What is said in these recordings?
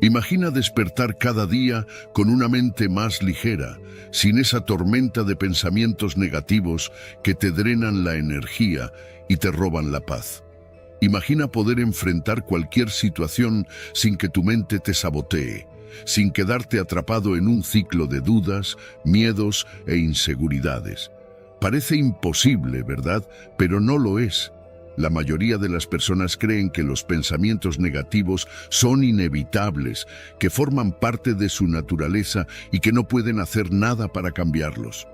Imagina despertar cada día con una mente más ligera, sin esa tormenta de pensamientos negativos que te drenan la energía y te roban la paz. Imagina poder enfrentar cualquier situación sin que tu mente te sabotee, sin quedarte atrapado en un ciclo de dudas, miedos e inseguridades. Parece imposible, ¿verdad? Pero no lo es. La mayoría de las personas creen que los pensamientos negativos son inevitables, que forman parte de su naturaleza y que no pueden hacer nada para cambiarlos.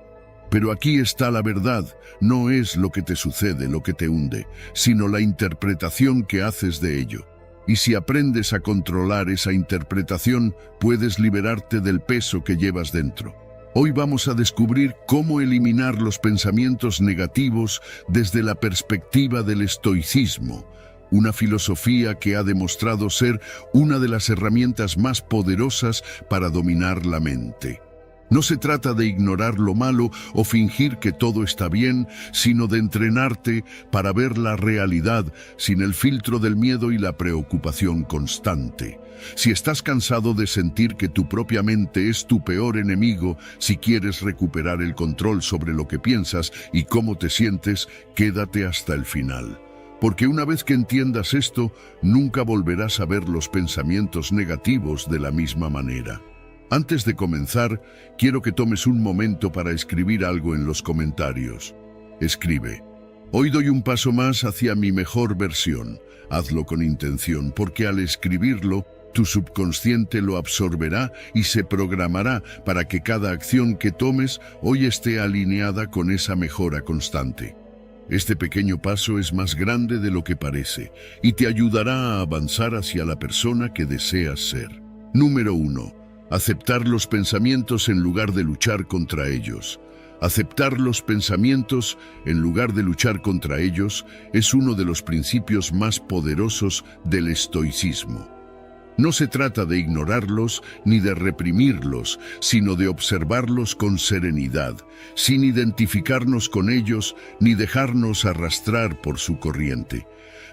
Pero aquí está la verdad, no es lo que te sucede lo que te hunde, sino la interpretación que haces de ello. Y si aprendes a controlar esa interpretación, puedes liberarte del peso que llevas dentro. Hoy vamos a descubrir cómo eliminar los pensamientos negativos desde la perspectiva del estoicismo, una filosofía que ha demostrado ser una de las herramientas más poderosas para dominar la mente. No se trata de ignorar lo malo o fingir que todo está bien, sino de entrenarte para ver la realidad sin el filtro del miedo y la preocupación constante. Si estás cansado de sentir que tu propia mente es tu peor enemigo, si quieres recuperar el control sobre lo que piensas y cómo te sientes, quédate hasta el final. Porque una vez que entiendas esto, nunca volverás a ver los pensamientos negativos de la misma manera. Antes de comenzar, quiero que tomes un momento para escribir algo en los comentarios. Escribe: hoy doy un paso más hacia mi mejor versión. Hazlo con intención, porque al escribirlo, tu subconsciente lo absorberá y se programará para que cada acción que tomes hoy esté alineada con esa mejora constante. Este pequeño paso es más grande de lo que parece y te ayudará a avanzar hacia la persona que deseas ser. Número 1. Aceptar los pensamientos en lugar de luchar contra ellos. Aceptar los pensamientos en lugar de luchar contra ellos es uno de los principios más poderosos del estoicismo. No se trata de ignorarlos ni de reprimirlos, sino de observarlos con serenidad, sin identificarnos con ellos ni dejarnos arrastrar por su corriente.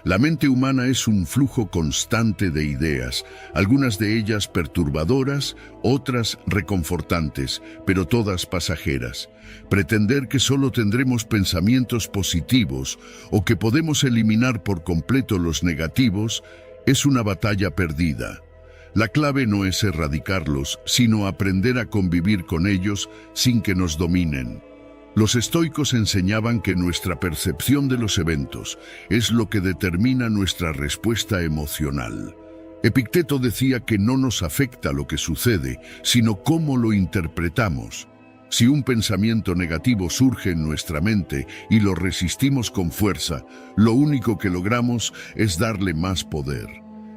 La mente humana es un flujo constante de ideas, algunas de ellas perturbadoras, otras reconfortantes, pero todas pasajeras. Pretender que solo tendremos pensamientos positivos o que podemos eliminar por completo los negativos es una batalla perdida. La clave no es erradicarlos, sino aprender a convivir con ellos sin que nos dominen. Los estoicos enseñaban que nuestra percepción de los eventos es lo que determina nuestra respuesta emocional. Epicteto decía que no nos afecta lo que sucede, sino cómo lo interpretamos. Si un pensamiento negativo surge en nuestra mente y lo resistimos con fuerza, lo único que logramos es darle más poder.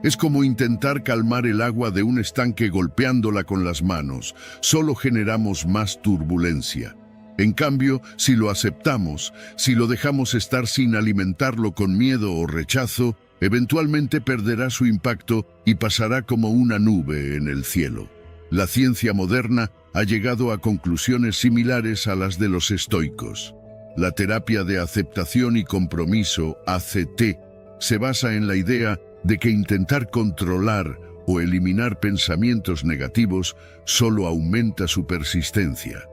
Es como intentar calmar el agua de un estanque golpeándola con las manos, solo generamos más turbulencia. En cambio, si lo aceptamos, si lo dejamos estar sin alimentarlo con miedo o rechazo, eventualmente perderá su impacto y pasará como una nube en el cielo. La ciencia moderna ha llegado a conclusiones similares a las de los estoicos. La terapia de aceptación y compromiso, ACT, se basa en la idea de que intentar controlar o eliminar pensamientos negativos solo aumenta su persistencia.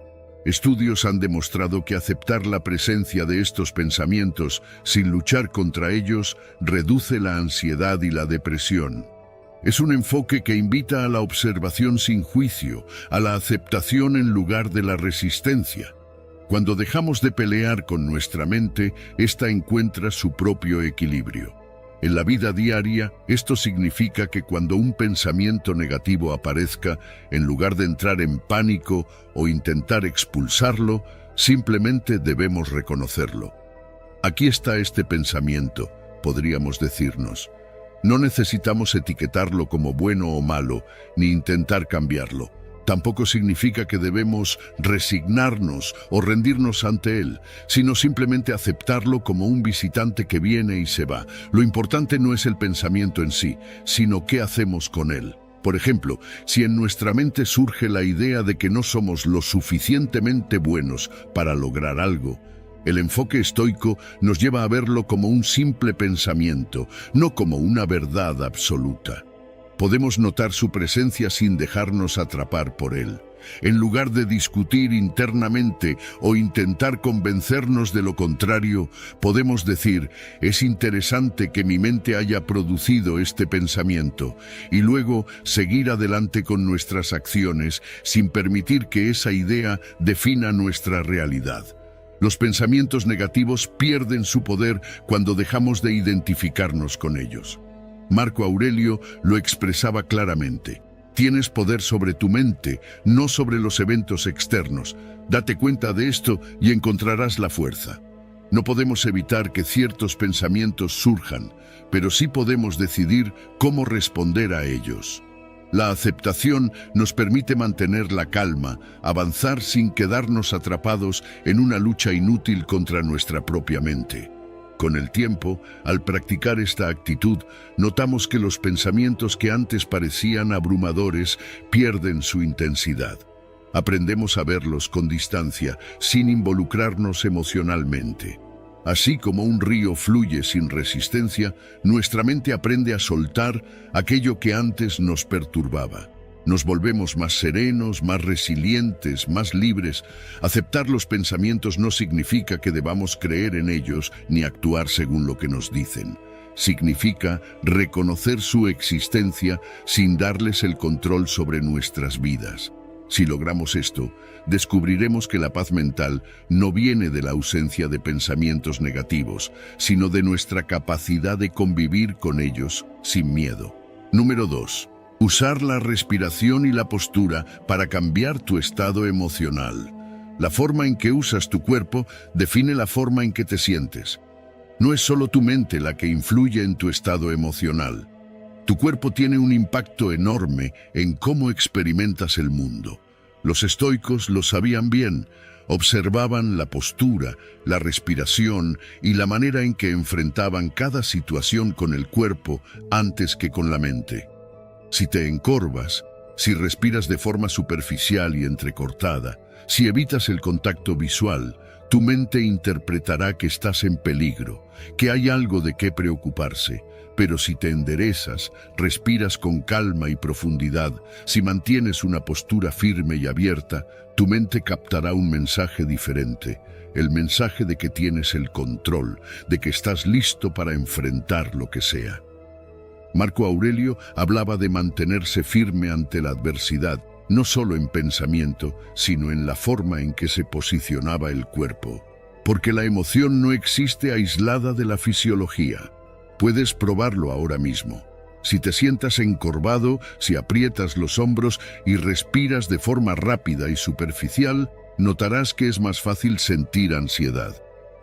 Estudios han demostrado que aceptar la presencia de estos pensamientos sin luchar contra ellos reduce la ansiedad y la depresión. Es un enfoque que invita a la observación sin juicio, a la aceptación en lugar de la resistencia. Cuando dejamos de pelear con nuestra mente, ésta encuentra su propio equilibrio. En la vida diaria, esto significa que cuando un pensamiento negativo aparezca, en lugar de entrar en pánico o intentar expulsarlo, simplemente debemos reconocerlo. Aquí está este pensamiento, podríamos decirnos. No necesitamos etiquetarlo como bueno o malo, ni intentar cambiarlo. Tampoco significa que debemos resignarnos o rendirnos ante él, sino simplemente aceptarlo como un visitante que viene y se va. Lo importante no es el pensamiento en sí, sino qué hacemos con él. Por ejemplo, si en nuestra mente surge la idea de que no somos lo suficientemente buenos para lograr algo, el enfoque estoico nos lleva a verlo como un simple pensamiento, no como una verdad absoluta. Podemos notar su presencia sin dejarnos atrapar por él. En lugar de discutir internamente o intentar convencernos de lo contrario, podemos decir: es interesante que mi mente haya producido este pensamiento, y luego seguir adelante con nuestras acciones sin permitir que esa idea defina nuestra realidad. Los pensamientos negativos pierden su poder cuando dejamos de identificarnos con ellos. Marco Aurelio lo expresaba claramente: tienes poder sobre tu mente, no sobre los eventos externos. Date cuenta de esto y encontrarás la fuerza. No podemos evitar que ciertos pensamientos surjan, pero sí podemos decidir cómo responder a ellos. La aceptación nos permite mantener la calma, avanzar sin quedarnos atrapados en una lucha inútil contra nuestra propia mente. Con el tiempo, al practicar esta actitud, notamos que los pensamientos que antes parecían abrumadores pierden su intensidad. Aprendemos a verlos con distancia, sin involucrarnos emocionalmente. Así como un río fluye sin resistencia, nuestra mente aprende a soltar aquello que antes nos perturbaba. Nos volvemos más serenos, más resilientes, más libres. Aceptar los pensamientos no significa que debamos creer en ellos ni actuar según lo que nos dicen. Significa reconocer su existencia sin darles el control sobre nuestras vidas. Si logramos esto, descubriremos que la paz mental no viene de la ausencia de pensamientos negativos, sino de nuestra capacidad de convivir con ellos sin miedo. Número 2. Usar la respiración y la postura para cambiar tu estado emocional. La forma en que usas tu cuerpo define la forma en que te sientes. No es solo tu mente la que influye en tu estado emocional. Tu cuerpo tiene un impacto enorme en cómo experimentas el mundo. Los estoicos lo sabían bien. Observaban la postura, la respiración y la manera en que enfrentaban cada situación con el cuerpo antes que con la mente. Si te encorvas, si respiras de forma superficial y entrecortada, si evitas el contacto visual, tu mente interpretará que estás en peligro, que hay algo de qué preocuparse. Pero si te enderezas, respiras con calma y profundidad, si mantienes una postura firme y abierta, tu mente captará un mensaje diferente, el mensaje de que tienes el control, de que estás listo para enfrentar lo que sea. Marco Aurelio hablaba de mantenerse firme ante la adversidad, no solo en pensamiento, sino en la forma en que se posicionaba el cuerpo. Porque la emoción no existe aislada de la fisiología. Puedes probarlo ahora mismo. Si te sientas encorvado, si aprietas los hombros y respiras de forma rápida y superficial, notarás que es más fácil sentir ansiedad.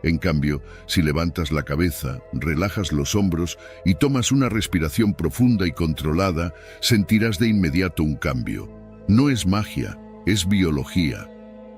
En cambio, si levantas la cabeza, relajas los hombros y tomas una respiración profunda y controlada, sentirás de inmediato un cambio. No es magia, es biología.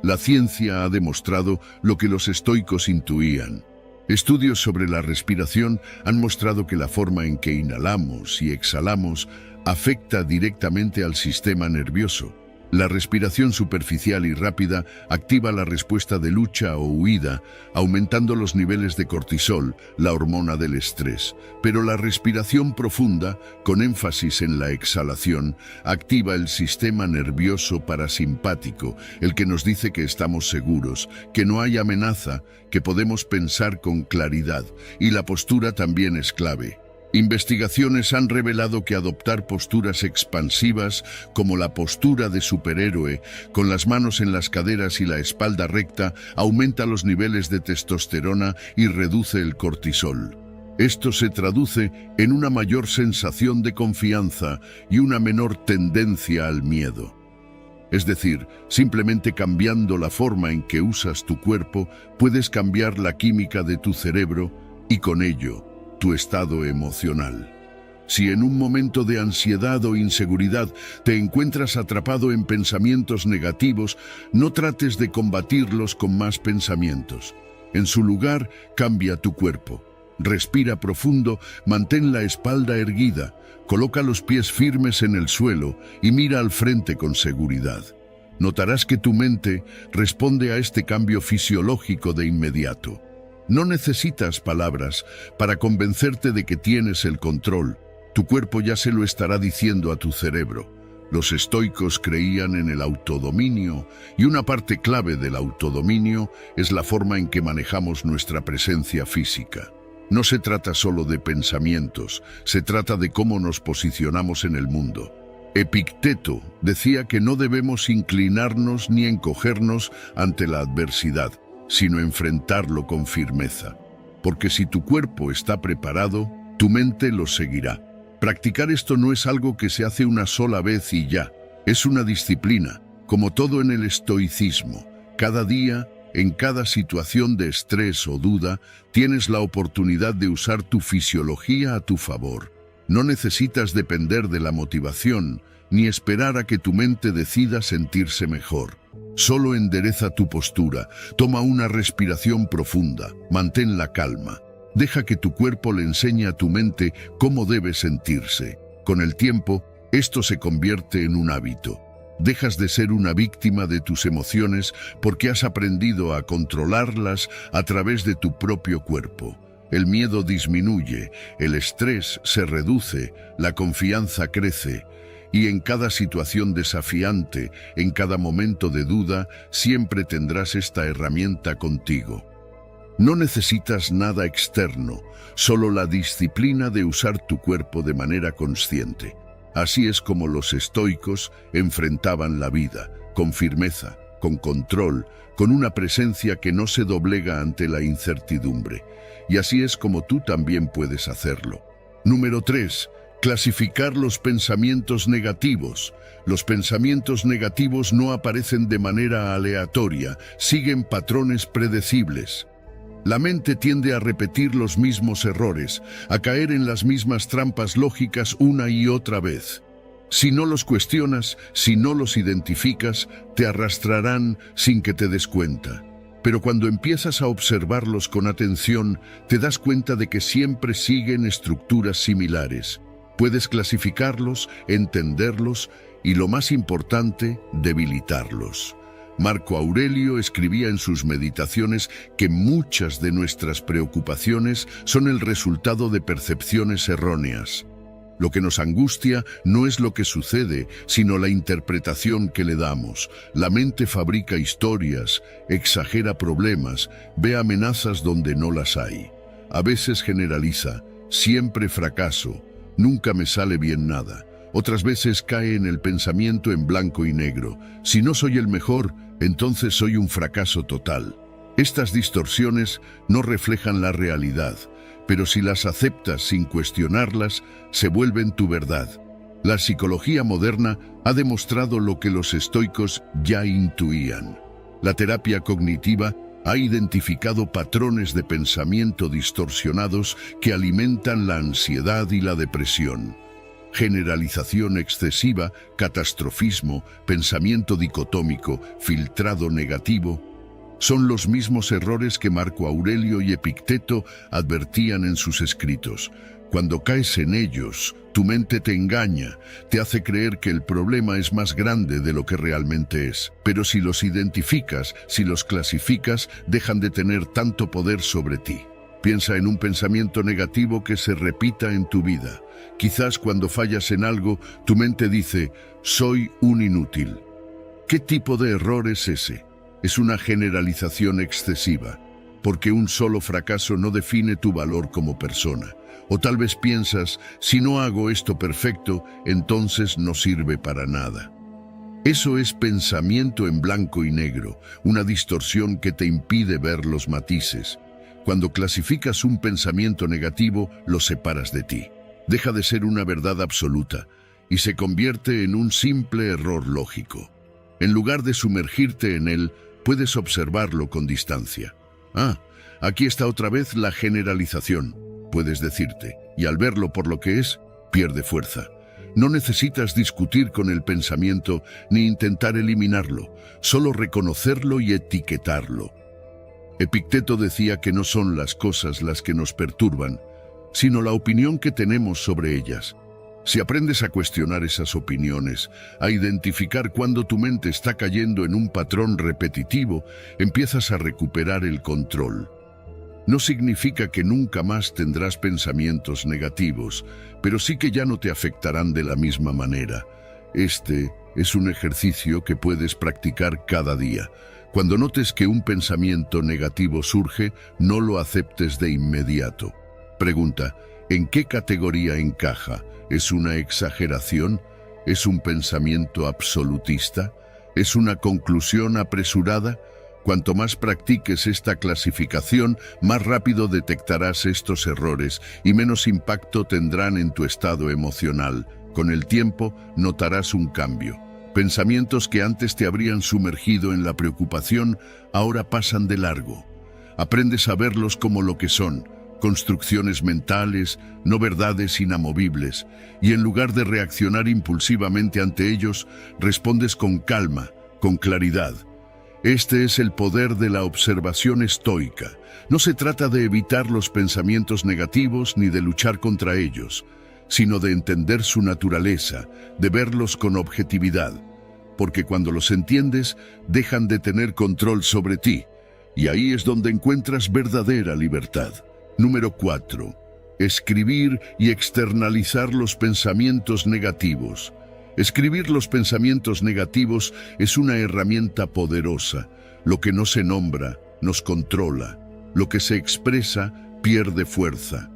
La ciencia ha demostrado lo que los estoicos intuían. Estudios sobre la respiración han mostrado que la forma en que inhalamos y exhalamos afecta directamente al sistema nervioso. La respiración superficial y rápida activa la respuesta de lucha o huida, aumentando los niveles de cortisol, la hormona del estrés. Pero la respiración profunda, con énfasis en la exhalación, activa el sistema nervioso parasimpático, el que nos dice que estamos seguros, que no hay amenaza, que podemos pensar con claridad, y la postura también es clave. Investigaciones han revelado que adoptar posturas expansivas, como la postura de superhéroe, con las manos en las caderas y la espalda recta, aumenta los niveles de testosterona y reduce el cortisol. Esto se traduce en una mayor sensación de confianza y una menor tendencia al miedo. Es decir, simplemente cambiando la forma en que usas tu cuerpo, puedes cambiar la química de tu cerebro y con ello, tu estado emocional. Si en un momento de ansiedad o inseguridad te encuentras atrapado en pensamientos negativos, no trates de combatirlos con más pensamientos. En su lugar, cambia tu cuerpo. Respira profundo, mantén la espalda erguida, coloca los pies firmes en el suelo y mira al frente con seguridad. Notarás que tu mente responde a este cambio fisiológico de inmediato. No necesitas palabras para convencerte de que tienes el control. Tu cuerpo ya se lo estará diciendo a tu cerebro. Los estoicos creían en el autodominio, y una parte clave del autodominio es la forma en que manejamos nuestra presencia física. No se trata solo de pensamientos, se trata de cómo nos posicionamos en el mundo. Epicteto decía que no debemos inclinarnos ni encogernos ante la adversidad, sino enfrentarlo con firmeza. Porque si tu cuerpo está preparado, tu mente lo seguirá. Practicar esto no es algo que se hace una sola vez y ya. Es una disciplina, como todo en el estoicismo. Cada día, en cada situación de estrés o duda, tienes la oportunidad de usar tu fisiología a tu favor. No necesitas depender de la motivación, ni esperar a que tu mente decida sentirse mejor. Solo endereza tu postura, toma una respiración profunda, mantén la calma. Deja que tu cuerpo le enseñe a tu mente cómo debe sentirse. Con el tiempo, esto se convierte en un hábito. Dejas de ser una víctima de tus emociones porque has aprendido a controlarlas a través de tu propio cuerpo. El miedo disminuye, el estrés se reduce, la confianza crece. Y en cada situación desafiante, en cada momento de duda, siempre tendrás esta herramienta contigo. No necesitas nada externo, solo la disciplina de usar tu cuerpo de manera consciente. Así es como los estoicos enfrentaban la vida, con firmeza, con control, con una presencia que no se doblega ante la incertidumbre. Y así es como tú también puedes hacerlo. Número 3. Clasificar los pensamientos negativos. Los pensamientos negativos no aparecen de manera aleatoria, siguen patrones predecibles. La mente tiende a repetir los mismos errores, a caer en las mismas trampas lógicas una y otra vez. Si no los cuestionas, si no los identificas, te arrastrarán sin que te des cuenta. Pero cuando empiezas a observarlos con atención, te das cuenta de que siempre siguen estructuras similares. Puedes clasificarlos, entenderlos y, lo más importante, debilitarlos. Marco Aurelio escribía en sus meditaciones que muchas de nuestras preocupaciones son el resultado de percepciones erróneas. Lo que nos angustia no es lo que sucede, sino la interpretación que le damos. La mente fabrica historias, exagera problemas, ve amenazas donde no las hay. A veces generaliza, siempre fracaso, nunca me sale bien nada. Otras veces cae en el pensamiento en blanco y negro. Si no soy el mejor, entonces soy un fracaso total. Estas distorsiones no reflejan la realidad, pero si las aceptas sin cuestionarlas, se vuelven tu verdad. La psicología moderna ha demostrado lo que los estoicos ya intuían. La terapia cognitiva ha identificado patrones de pensamiento distorsionados que alimentan la ansiedad y la depresión. Generalización excesiva, catastrofismo, pensamiento dicotómico, filtrado negativo, son los mismos errores que Marco Aurelio y Epicteto advertían en sus escritos. Cuando caes en ellos, tu mente te engaña, te hace creer que el problema es más grande de lo que realmente es. Pero si los identificas, si los clasificas, dejan de tener tanto poder sobre ti. Piensa en un pensamiento negativo que se repita en tu vida. Quizás cuando fallas en algo, tu mente dice, soy un inútil. ¿Qué tipo de error es ese? Es una generalización excesiva, porque un solo fracaso no define tu valor como persona. O tal vez piensas, si no hago esto perfecto, entonces no sirve para nada. Eso es pensamiento en blanco y negro, una distorsión que te impide ver los matices. Cuando clasificas un pensamiento negativo, lo separas de ti. Deja de ser una verdad absoluta y se convierte en un simple error lógico. En lugar de sumergirte en él, puedes observarlo con distancia. Aquí está otra vez la generalización, puedes decirte, y al verlo por lo que es, pierde fuerza. No necesitas discutir con el pensamiento ni intentar eliminarlo, solo reconocerlo y etiquetarlo. Epicteto decía que no son las cosas las que nos perturban, sino la opinión que tenemos sobre ellas. Si aprendes a cuestionar esas opiniones, a identificar cuando tu mente está cayendo en un patrón repetitivo, empiezas a recuperar el control. No significa que nunca más tendrás pensamientos negativos, pero sí que ya no te afectarán de la misma manera. Este es un ejercicio que puedes practicar cada día. Cuando notes que un pensamiento negativo surge, no lo aceptes de inmediato. Pregunta, ¿en qué categoría encaja? ¿Es una exageración? ¿Es un pensamiento absolutista? ¿Es una conclusión apresurada? Cuanto más practiques esta clasificación, más rápido detectarás estos errores y menos impacto tendrán en tu estado emocional. Con el tiempo, notarás un cambio. Pensamientos que antes te habrían sumergido en la preocupación, ahora pasan de largo. Aprendes a verlos como lo que son, construcciones mentales, no verdades inamovibles, y en lugar de reaccionar impulsivamente ante ellos, respondes con calma, con claridad. Este es el poder de la observación estoica. No se trata de evitar los pensamientos negativos ni de luchar contra ellos, sino de entender su naturaleza, de verlos con objetividad, porque cuando los entiendes, dejan de tener control sobre ti, y ahí es donde encuentras verdadera libertad. Número 4. Escribir y externalizar los pensamientos negativos. Escribir los pensamientos negativos es una herramienta poderosa. Lo que no se nombra, nos controla. Lo que se expresa, pierde fuerza.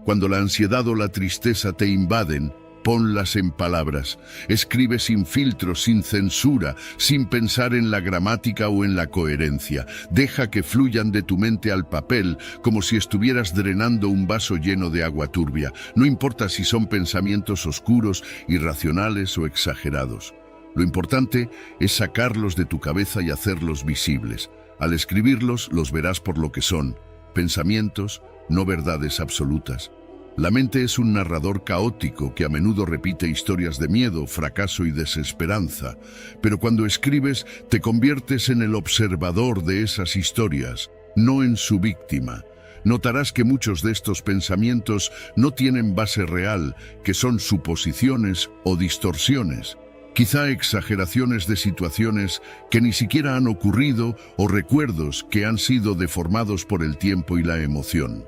Cuando la ansiedad o la tristeza te invaden, ponlas en palabras. Escribe sin filtro, sin censura, sin pensar en la gramática o en la coherencia. Deja que fluyan de tu mente al papel, como si estuvieras drenando un vaso lleno de agua turbia. No importa si son pensamientos oscuros, irracionales o exagerados. Lo importante es sacarlos de tu cabeza y hacerlos visibles. Al escribirlos, los verás por lo que son: pensamientos, no verdades absolutas. La mente es un narrador caótico que a menudo repite historias de miedo, fracaso y desesperanza, pero cuando escribes te conviertes en el observador de esas historias, no en su víctima. Notarás que muchos de estos pensamientos no tienen base real, que son suposiciones o distorsiones, quizá exageraciones de situaciones que ni siquiera han ocurrido o recuerdos que han sido deformados por el tiempo y la emoción.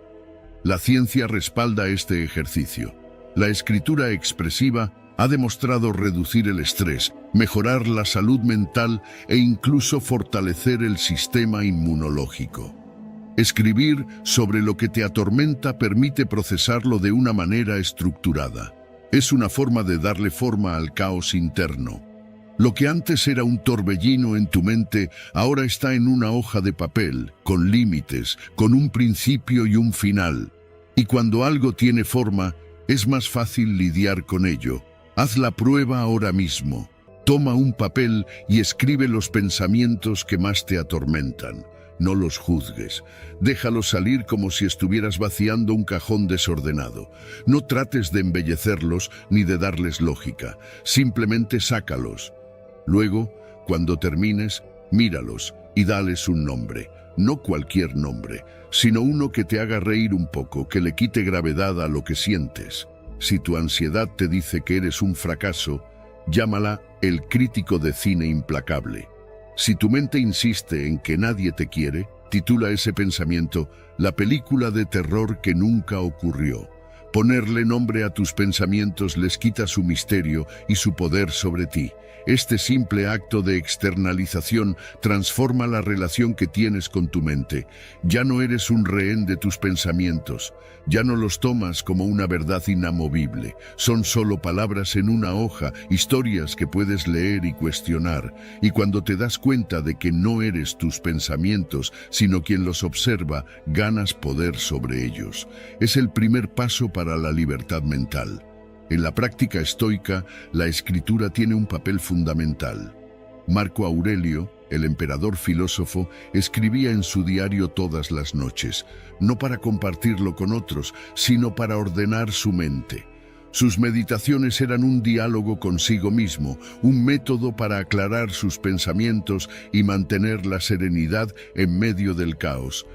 La ciencia respalda este ejercicio. La escritura expresiva ha demostrado reducir el estrés, mejorar la salud mental e incluso fortalecer el sistema inmunológico. Escribir sobre lo que te atormenta permite procesarlo de una manera estructurada. Es una forma de darle forma al caos interno. Lo que antes era un torbellino en tu mente, ahora está en una hoja de papel, con límites, con un principio y un final. Y cuando algo tiene forma, es más fácil lidiar con ello. Haz la prueba ahora mismo. Toma un papel y escribe los pensamientos que más te atormentan. No los juzgues. Déjalos salir como si estuvieras vaciando un cajón desordenado. No trates de embellecerlos ni de darles lógica. Simplemente sácalos. Luego, cuando termines, míralos y dales un nombre. No cualquier nombre, sino uno que te haga reír un poco, que le quite gravedad a lo que sientes. Si tu ansiedad te dice que eres un fracaso, llámala el crítico de cine implacable. Si tu mente insiste en que nadie te quiere, titula ese pensamiento la película de terror que nunca ocurrió. Ponerle nombre a tus pensamientos les quita su misterio y su poder sobre ti. Este simple acto de externalización transforma la relación que tienes con tu mente. Ya no eres un rehén de tus pensamientos. Ya no los tomas como una verdad inamovible. Son solo palabras en una hoja, historias que puedes leer y cuestionar. Y cuando te das cuenta de que no eres tus pensamientos, sino quien los observa, ganas poder sobre ellos. Es el primer paso para la libertad mental. En la práctica estoica, la escritura tiene un papel fundamental. Marco Aurelio, el emperador filósofo, escribía en su diario todas las noches, no para compartirlo con otros, sino para ordenar su mente. Sus meditaciones eran un diálogo consigo mismo, un método para aclarar sus pensamientos y mantener la serenidad en medio del caos.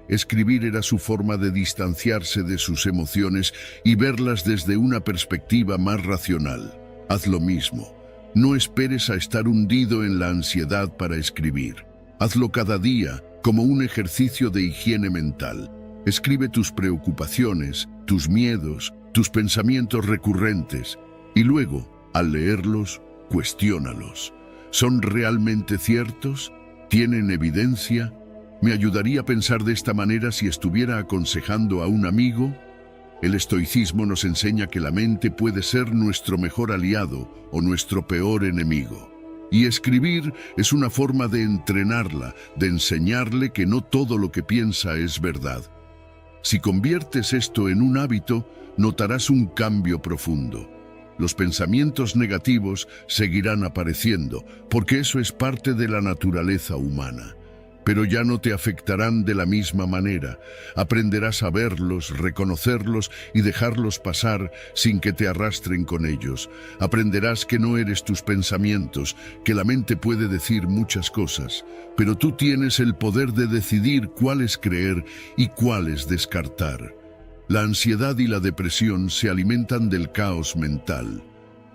Escribir era su forma de distanciarse de sus emociones y verlas desde una perspectiva más racional. Haz lo mismo. No esperes a estar hundido en la ansiedad para escribir. Hazlo cada día como un ejercicio de higiene mental. Escribe tus preocupaciones, tus miedos, tus pensamientos recurrentes y luego, al leerlos, cuestiónalos. ¿Son realmente ciertos? ¿Tienen evidencia? ¿Me ayudaría a pensar de esta manera si estuviera aconsejando a un amigo? El estoicismo nos enseña que la mente puede ser nuestro mejor aliado o nuestro peor enemigo. Y escribir es una forma de entrenarla, de enseñarle que no todo lo que piensa es verdad. Si conviertes esto en un hábito, notarás un cambio profundo. Los pensamientos negativos seguirán apareciendo, porque eso es parte de la naturaleza humana. Pero ya no te afectarán de la misma manera. Aprenderás a verlos, reconocerlos y dejarlos pasar sin que te arrastren con ellos. Aprenderás que no eres tus pensamientos, que la mente puede decir muchas cosas, pero tú tienes el poder de decidir cuáles creer y cuáles descartar. La ansiedad y la depresión se alimentan del caos mental.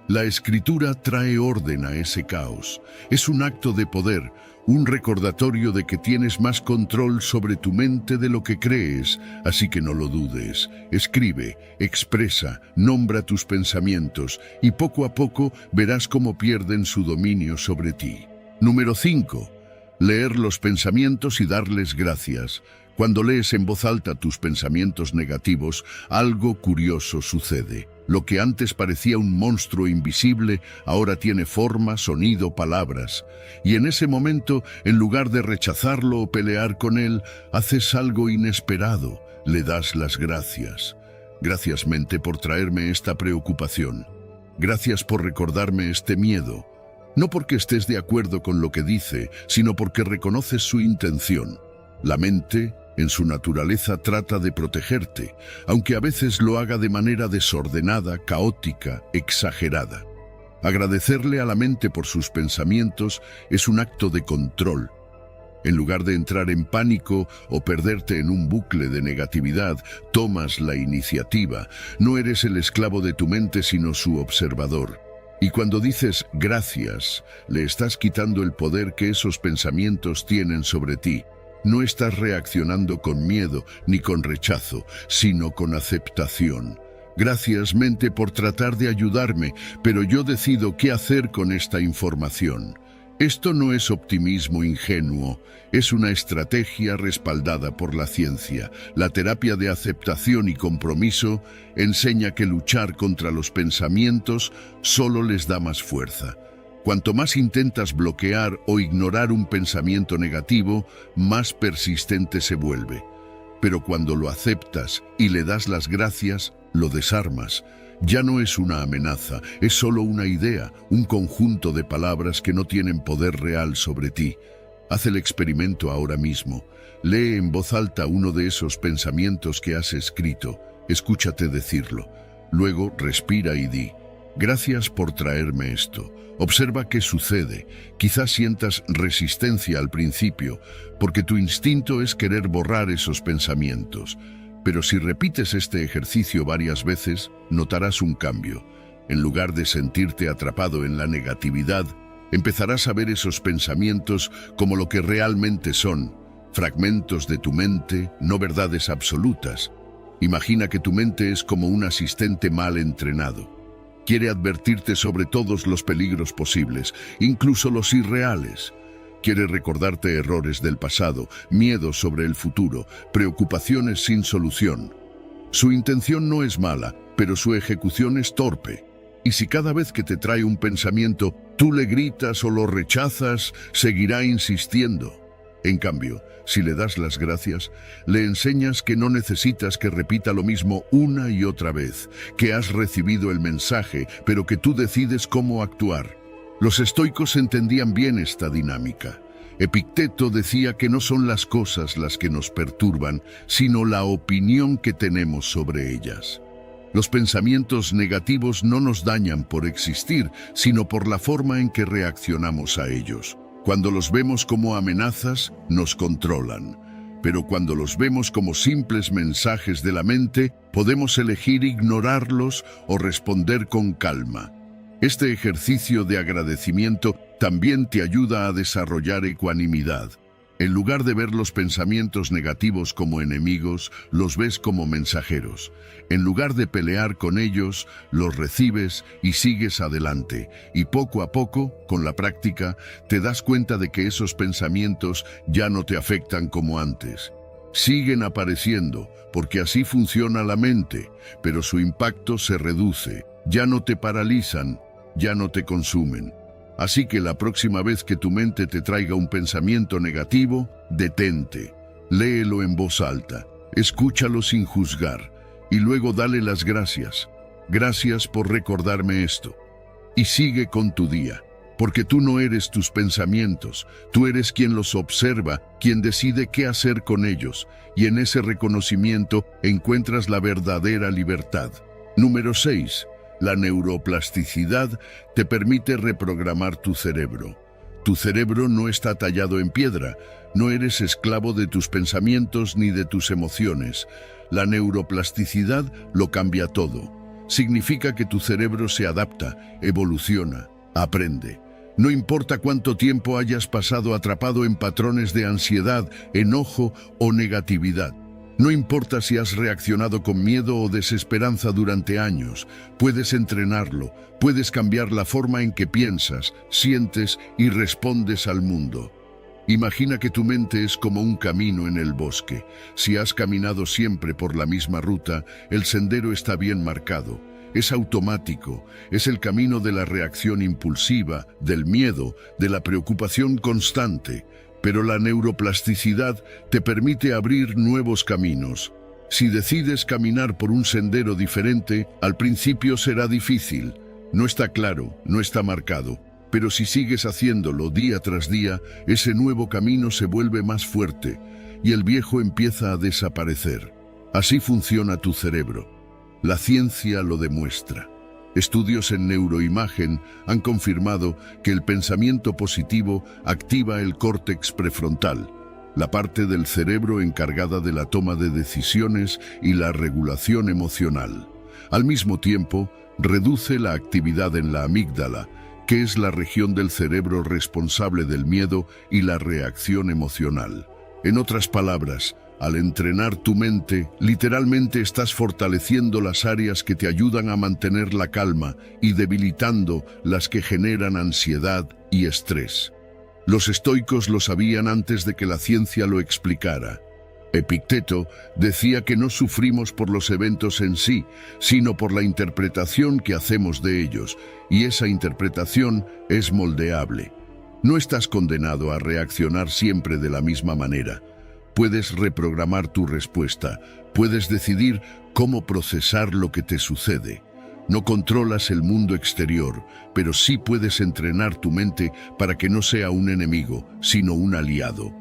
La escritura trae orden a ese caos. Es un acto de poder, un recordatorio de que tienes más control sobre tu mente de lo que crees, así que no lo dudes. Escribe, expresa, nombra tus pensamientos y poco a poco verás cómo pierden su dominio sobre ti. Número 5. Leer los pensamientos y darles gracias. Cuando lees en voz alta tus pensamientos negativos, algo curioso sucede. Lo que antes parecía un monstruo invisible, ahora tiene forma, sonido, palabras. Y en ese momento, en lugar de rechazarlo o pelear con él, haces algo inesperado, le das las gracias. Gracias, mente, por traerme esta preocupación. Gracias por recordarme este miedo. No porque estés de acuerdo con lo que dice, sino porque reconoces su intención. La mente, en su naturaleza, trata de protegerte, aunque a veces lo haga de manera desordenada, caótica, exagerada. Agradecerle a la mente por sus pensamientos es un acto de control. En lugar de entrar en pánico o perderte en un bucle de negatividad, tomas la iniciativa. No eres el esclavo de tu mente, sino su observador. Y cuando dices gracias, le estás quitando el poder que esos pensamientos tienen sobre ti. No estás reaccionando con miedo ni con rechazo, sino con aceptación. Gracias, mente, por tratar de ayudarme, pero yo decido qué hacer con esta información. Esto no es optimismo ingenuo, es una estrategia respaldada por la ciencia. La terapia de aceptación y compromiso enseña que luchar contra los pensamientos solo les da más fuerza. Cuanto más intentas bloquear o ignorar un pensamiento negativo, más persistente se vuelve. Pero cuando lo aceptas y le das las gracias, lo desarmas. Ya no es una amenaza, es solo una idea, un conjunto de palabras que no tienen poder real sobre ti. Haz el experimento ahora mismo. Lee en voz alta uno de esos pensamientos que has escrito. Escúchate decirlo. Luego respira y di: gracias por traerme esto. Observa qué sucede. Quizás sientas resistencia al principio, porque tu instinto es querer borrar esos pensamientos. Pero si repites este ejercicio varias veces, notarás un cambio. En lugar de sentirte atrapado en la negatividad, empezarás a ver esos pensamientos como lo que realmente son, fragmentos de tu mente, no verdades absolutas. Imagina que tu mente es como un asistente mal entrenado. Quiere advertirte sobre todos los peligros posibles, incluso los irreales. Quiere recordarte errores del pasado, miedos sobre el futuro, preocupaciones sin solución. Su intención no es mala, pero su ejecución es torpe. Y si cada vez que te trae un pensamiento, tú le gritas o lo rechazas, seguirá insistiendo. En cambio, si le das las gracias, le enseñas que no necesitas que repita lo mismo una y otra vez, que has recibido el mensaje, pero que tú decides cómo actuar. Los estoicos entendían bien esta dinámica. Epicteto decía que no son las cosas las que nos perturban, sino la opinión que tenemos sobre ellas. Los pensamientos negativos no nos dañan por existir, sino por la forma en que reaccionamos a ellos. Cuando los vemos como amenazas, nos controlan. Pero cuando los vemos como simples mensajes de la mente, podemos elegir ignorarlos o responder con calma. Este ejercicio de agradecimiento también te ayuda a desarrollar ecuanimidad. En lugar de ver los pensamientos negativos como enemigos, los ves como mensajeros. En lugar de pelear con ellos, los recibes y sigues adelante. Y poco a poco, con la práctica, te das cuenta de que esos pensamientos ya no te afectan como antes. Siguen apareciendo, porque así funciona la mente, pero su impacto se reduce. Ya no te paralizan, ya no te consumen. Así que la próxima vez que tu mente te traiga un pensamiento negativo, detente, léelo en voz alta, escúchalo sin juzgar y luego dale las gracias. Gracias por recordarme esto. Y sigue con tu día, porque tú no eres tus pensamientos, tú eres quien los observa, quien decide qué hacer con ellos, y en ese reconocimiento encuentras la verdadera libertad. Número 6. La neuroplasticidad te permite reprogramar tu cerebro. Tu cerebro no está tallado en piedra, no eres esclavo de tus pensamientos ni de tus emociones. La neuroplasticidad lo cambia todo. Significa que tu cerebro se adapta, evoluciona, aprende. No importa cuánto tiempo hayas pasado atrapado en patrones de ansiedad, enojo o negatividad. No importa si has reaccionado con miedo o desesperanza durante años, puedes entrenarlo, puedes cambiar la forma en que piensas, sientes y respondes al mundo. Imagina que tu mente es como un camino en el bosque. Si has caminado siempre por la misma ruta, el sendero está bien marcado. Es automático, es el camino de la reacción impulsiva, del miedo, de la preocupación constante. Pero la neuroplasticidad te permite abrir nuevos caminos. Si decides caminar por un sendero diferente, al principio será difícil. No está claro, no está marcado. Pero si sigues haciéndolo día tras día, ese nuevo camino se vuelve más fuerte y el viejo empieza a desaparecer. Así funciona tu cerebro. La ciencia lo demuestra. Estudios en neuroimagen han confirmado que el pensamiento positivo activa el córtex prefrontal, la parte del cerebro encargada de la toma de decisiones y la regulación emocional. Al mismo tiempo, reduce la actividad en la amígdala, que es la región del cerebro responsable del miedo y la reacción emocional. En otras palabras, al entrenar tu mente, literalmente estás fortaleciendo las áreas que te ayudan a mantener la calma y debilitando las que generan ansiedad y estrés. Los estoicos lo sabían antes de que la ciencia lo explicara. Epicteto decía que no sufrimos por los eventos en sí, sino por la interpretación que hacemos de ellos, y esa interpretación es moldeable. No estás condenado a reaccionar siempre de la misma manera. Puedes reprogramar tu respuesta, puedes decidir cómo procesar lo que te sucede. No controlas el mundo exterior, pero sí puedes entrenar tu mente para que no sea un enemigo, sino un aliado.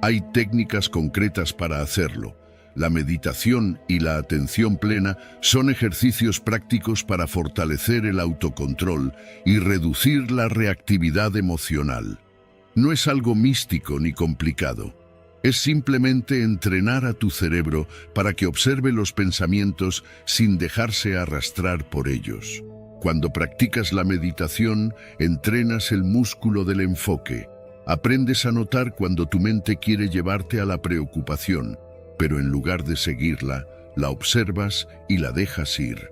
Hay técnicas concretas para hacerlo. La meditación y la atención plena son ejercicios prácticos para fortalecer el autocontrol y reducir la reactividad emocional. No es algo místico ni complicado. Es simplemente entrenar a tu cerebro para que observe los pensamientos sin dejarse arrastrar por ellos. Cuando practicas la meditación, entrenas el músculo del enfoque. Aprendes a notar cuando tu mente quiere llevarte a la preocupación, pero en lugar de seguirla, la observas y la dejas ir.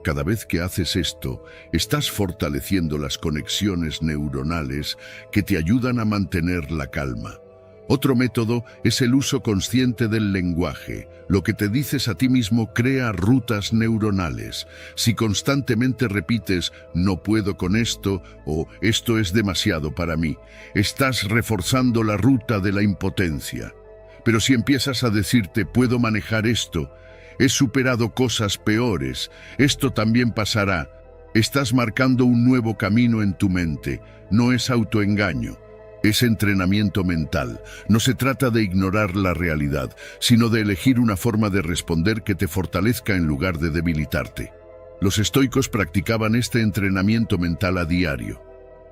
Cada vez que haces esto, estás fortaleciendo las conexiones neuronales que te ayudan a mantener la calma. Otro método es el uso consciente del lenguaje. Lo que te dices a ti mismo crea rutas neuronales. Si constantemente repites «no puedo con esto» o «esto es demasiado para mí», estás reforzando la ruta de la impotencia. Pero si empiezas a decirte «puedo manejar esto», «he superado cosas peores», «esto también pasará», estás marcando un nuevo camino en tu mente. No es autoengaño. Es entrenamiento mental. No se trata de ignorar la realidad, sino de elegir una forma de responder que te fortalezca en lugar de debilitarte. Los estoicos practicaban este entrenamiento mental a diario.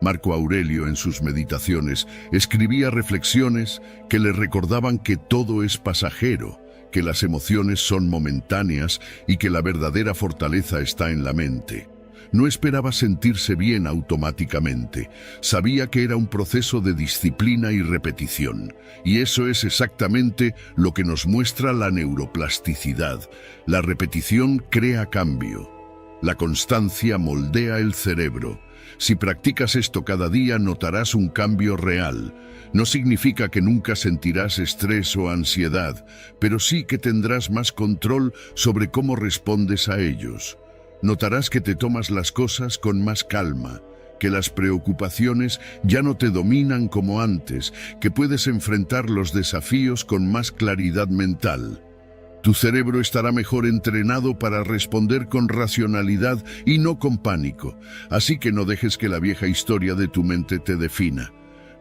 Marco Aurelio, en sus meditaciones, escribía reflexiones que le recordaban que todo es pasajero, que las emociones son momentáneas y que la verdadera fortaleza está en la mente. No esperaba sentirse bien automáticamente. Sabía que era un proceso de disciplina y repetición. Y eso es exactamente lo que nos muestra la neuroplasticidad. La repetición crea cambio. La constancia moldea el cerebro. Si practicas esto cada día, notarás un cambio real. No significa que nunca sentirás estrés o ansiedad, pero sí que tendrás más control sobre cómo respondes a ellos. Notarás que te tomas las cosas con más calma, que las preocupaciones ya no te dominan como antes, que puedes enfrentar los desafíos con más claridad mental. Tu cerebro estará mejor entrenado para responder con racionalidad y no con pánico, así que no dejes que la vieja historia de tu mente te defina.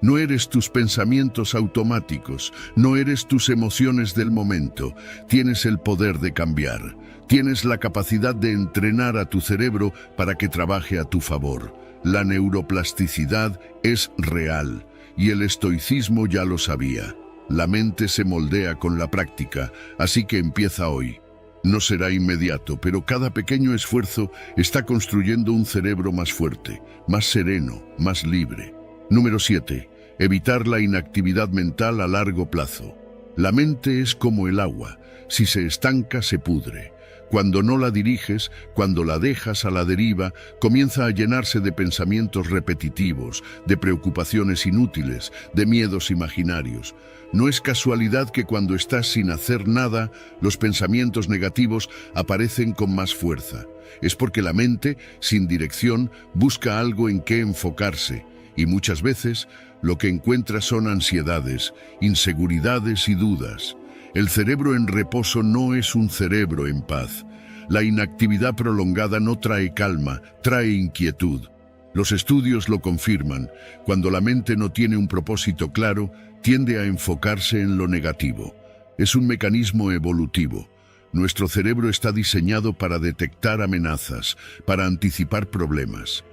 No eres tus pensamientos automáticos, no eres tus emociones del momento. Tienes el poder de cambiar. Tienes la capacidad de entrenar a tu cerebro para que trabaje a tu favor. La neuroplasticidad es real y el estoicismo ya lo sabía. La mente se moldea con la práctica, así que empieza hoy. No será inmediato, pero cada pequeño esfuerzo está construyendo un cerebro más fuerte, más sereno, más libre. Número 7. Evitar la inactividad mental a largo plazo. La mente es como el agua. Si se estanca, se pudre. Cuando no la diriges, cuando la dejas a la deriva, comienza a llenarse de pensamientos repetitivos, de preocupaciones inútiles, de miedos imaginarios. No es casualidad que cuando estás sin hacer nada, los pensamientos negativos aparecen con más fuerza. Es porque la mente, sin dirección, busca algo en qué enfocarse, y muchas veces lo que encuentra son ansiedades, inseguridades y dudas. El cerebro en reposo no es un cerebro en paz. La inactividad prolongada no trae calma, trae inquietud. Los estudios lo confirman. Cuando la mente no tiene un propósito claro, tiende a enfocarse en lo negativo. Es un mecanismo evolutivo. Nuestro cerebro está diseñado para detectar amenazas, para anticipar problemas.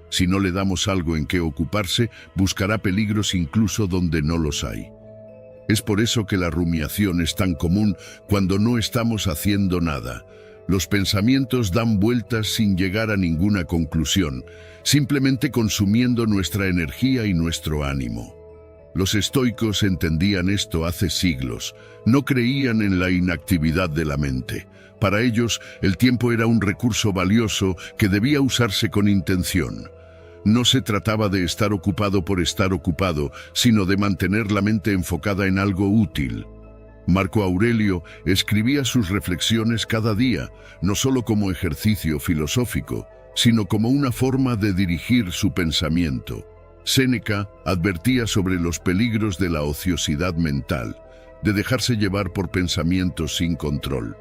Si no le damos algo en qué ocuparse, buscará peligros incluso donde no los hay. Es por eso que la rumiación es tan común cuando no estamos haciendo nada. Los pensamientos dan vueltas sin llegar a ninguna conclusión, simplemente consumiendo nuestra energía y nuestro ánimo. Los estoicos entendían esto hace siglos. No creían en la inactividad de la mente. Para ellos, el tiempo era un recurso valioso que debía usarse con intención. No se trataba de estar ocupado por estar ocupado, sino de mantener la mente enfocada en algo útil. Marco Aurelio escribía sus reflexiones cada día, no solo como ejercicio filosófico, sino como una forma de dirigir su pensamiento. Séneca advertía sobre los peligros de la ociosidad mental, de dejarse llevar por pensamientos sin control.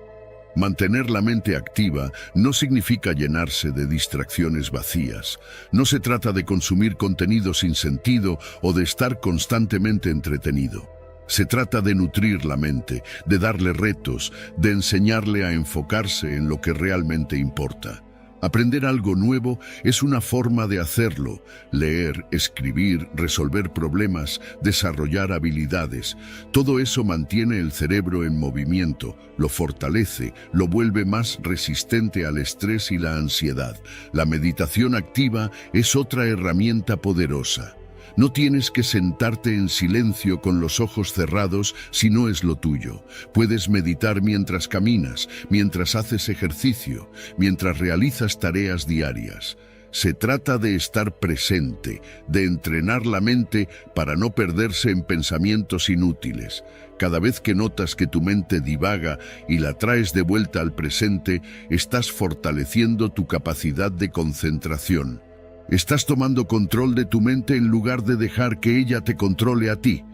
Mantener la mente activa no significa llenarse de distracciones vacías. No se trata de consumir contenido sin sentido o de estar constantemente entretenido. Se trata de nutrir la mente, de darle retos, de enseñarle a enfocarse en lo que realmente importa. Aprender algo nuevo es una forma de hacerlo. Leer, escribir, resolver problemas, desarrollar habilidades. Todo eso mantiene el cerebro en movimiento, lo fortalece, lo vuelve más resistente al estrés y la ansiedad. La meditación activa es otra herramienta poderosa. No tienes que sentarte en silencio con los ojos cerrados si no es lo tuyo. Puedes meditar mientras caminas, mientras haces ejercicio, mientras realizas tareas diarias. Se trata de estar presente, de entrenar la mente para no perderse en pensamientos inútiles. Cada vez que notas que tu mente divaga y la traes de vuelta al presente, estás fortaleciendo tu capacidad de concentración. Estás tomando control de tu mente en lugar de dejar que ella te controle a ti.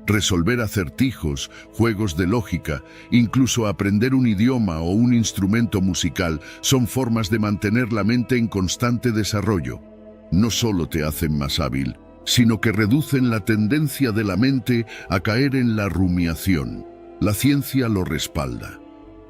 Resolver acertijos, juegos de lógica, incluso aprender un idioma o un instrumento musical son formas de mantener la mente en constante desarrollo. No solo te hacen más hábil, sino que reducen la tendencia de la mente a caer en la rumiación. La ciencia lo respalda.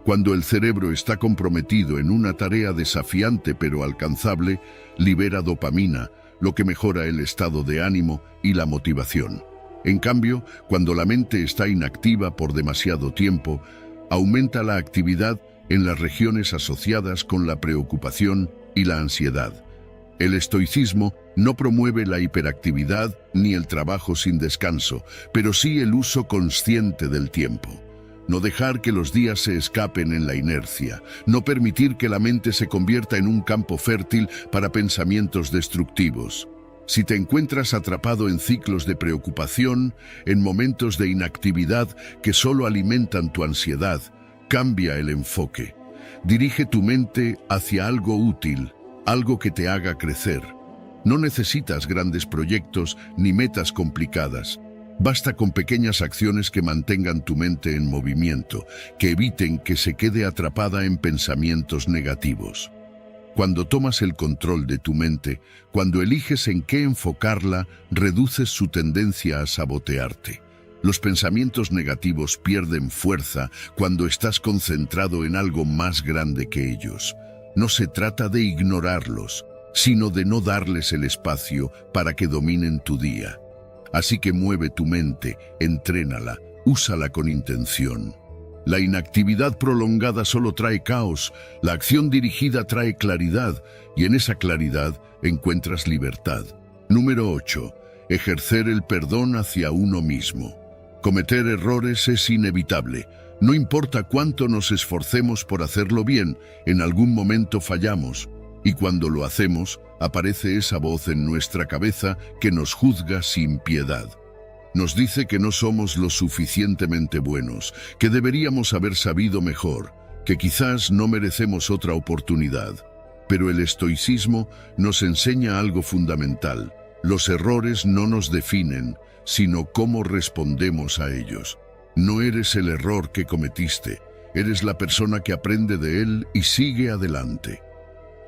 Cuando el cerebro está comprometido en una tarea desafiante pero alcanzable, libera dopamina, lo que mejora el estado de ánimo y la motivación. En cambio, cuando la mente está inactiva por demasiado tiempo, aumenta la actividad en las regiones asociadas con la preocupación y la ansiedad. El estoicismo no promueve la hiperactividad ni el trabajo sin descanso, pero sí el uso consciente del tiempo. No dejar que los días se escapen en la inercia, no permitir que la mente se convierta en un campo fértil para pensamientos destructivos. Si te encuentras atrapado en ciclos de preocupación, en momentos de inactividad que solo alimentan tu ansiedad, cambia el enfoque. Dirige tu mente hacia algo útil, algo que te haga crecer. No necesitas grandes proyectos ni metas complicadas. Basta con pequeñas acciones que mantengan tu mente en movimiento, que eviten que se quede atrapada en pensamientos negativos. Cuando tomas el control de tu mente, cuando eliges en qué enfocarla, reduces su tendencia a sabotearte. Los pensamientos negativos pierden fuerza cuando estás concentrado en algo más grande que ellos. No se trata de ignorarlos, sino de no darles el espacio para que dominen tu día. Así que mueve tu mente, entrénala, úsala con intención. La inactividad prolongada solo trae caos, la acción dirigida trae claridad, y en esa claridad encuentras libertad. Número 8. Ejercer el perdón hacia uno mismo. Cometer errores es inevitable. No importa cuánto nos esforcemos por hacerlo bien, en algún momento fallamos. Y cuando lo hacemos, aparece esa voz en nuestra cabeza que nos juzga sin piedad. Nos dice que no somos lo suficientemente buenos, que deberíamos haber sabido mejor, que quizás no merecemos otra oportunidad. Pero el estoicismo nos enseña algo fundamental. Los errores no nos definen, sino cómo respondemos a ellos. No eres el error que cometiste, eres la persona que aprende de él y sigue adelante.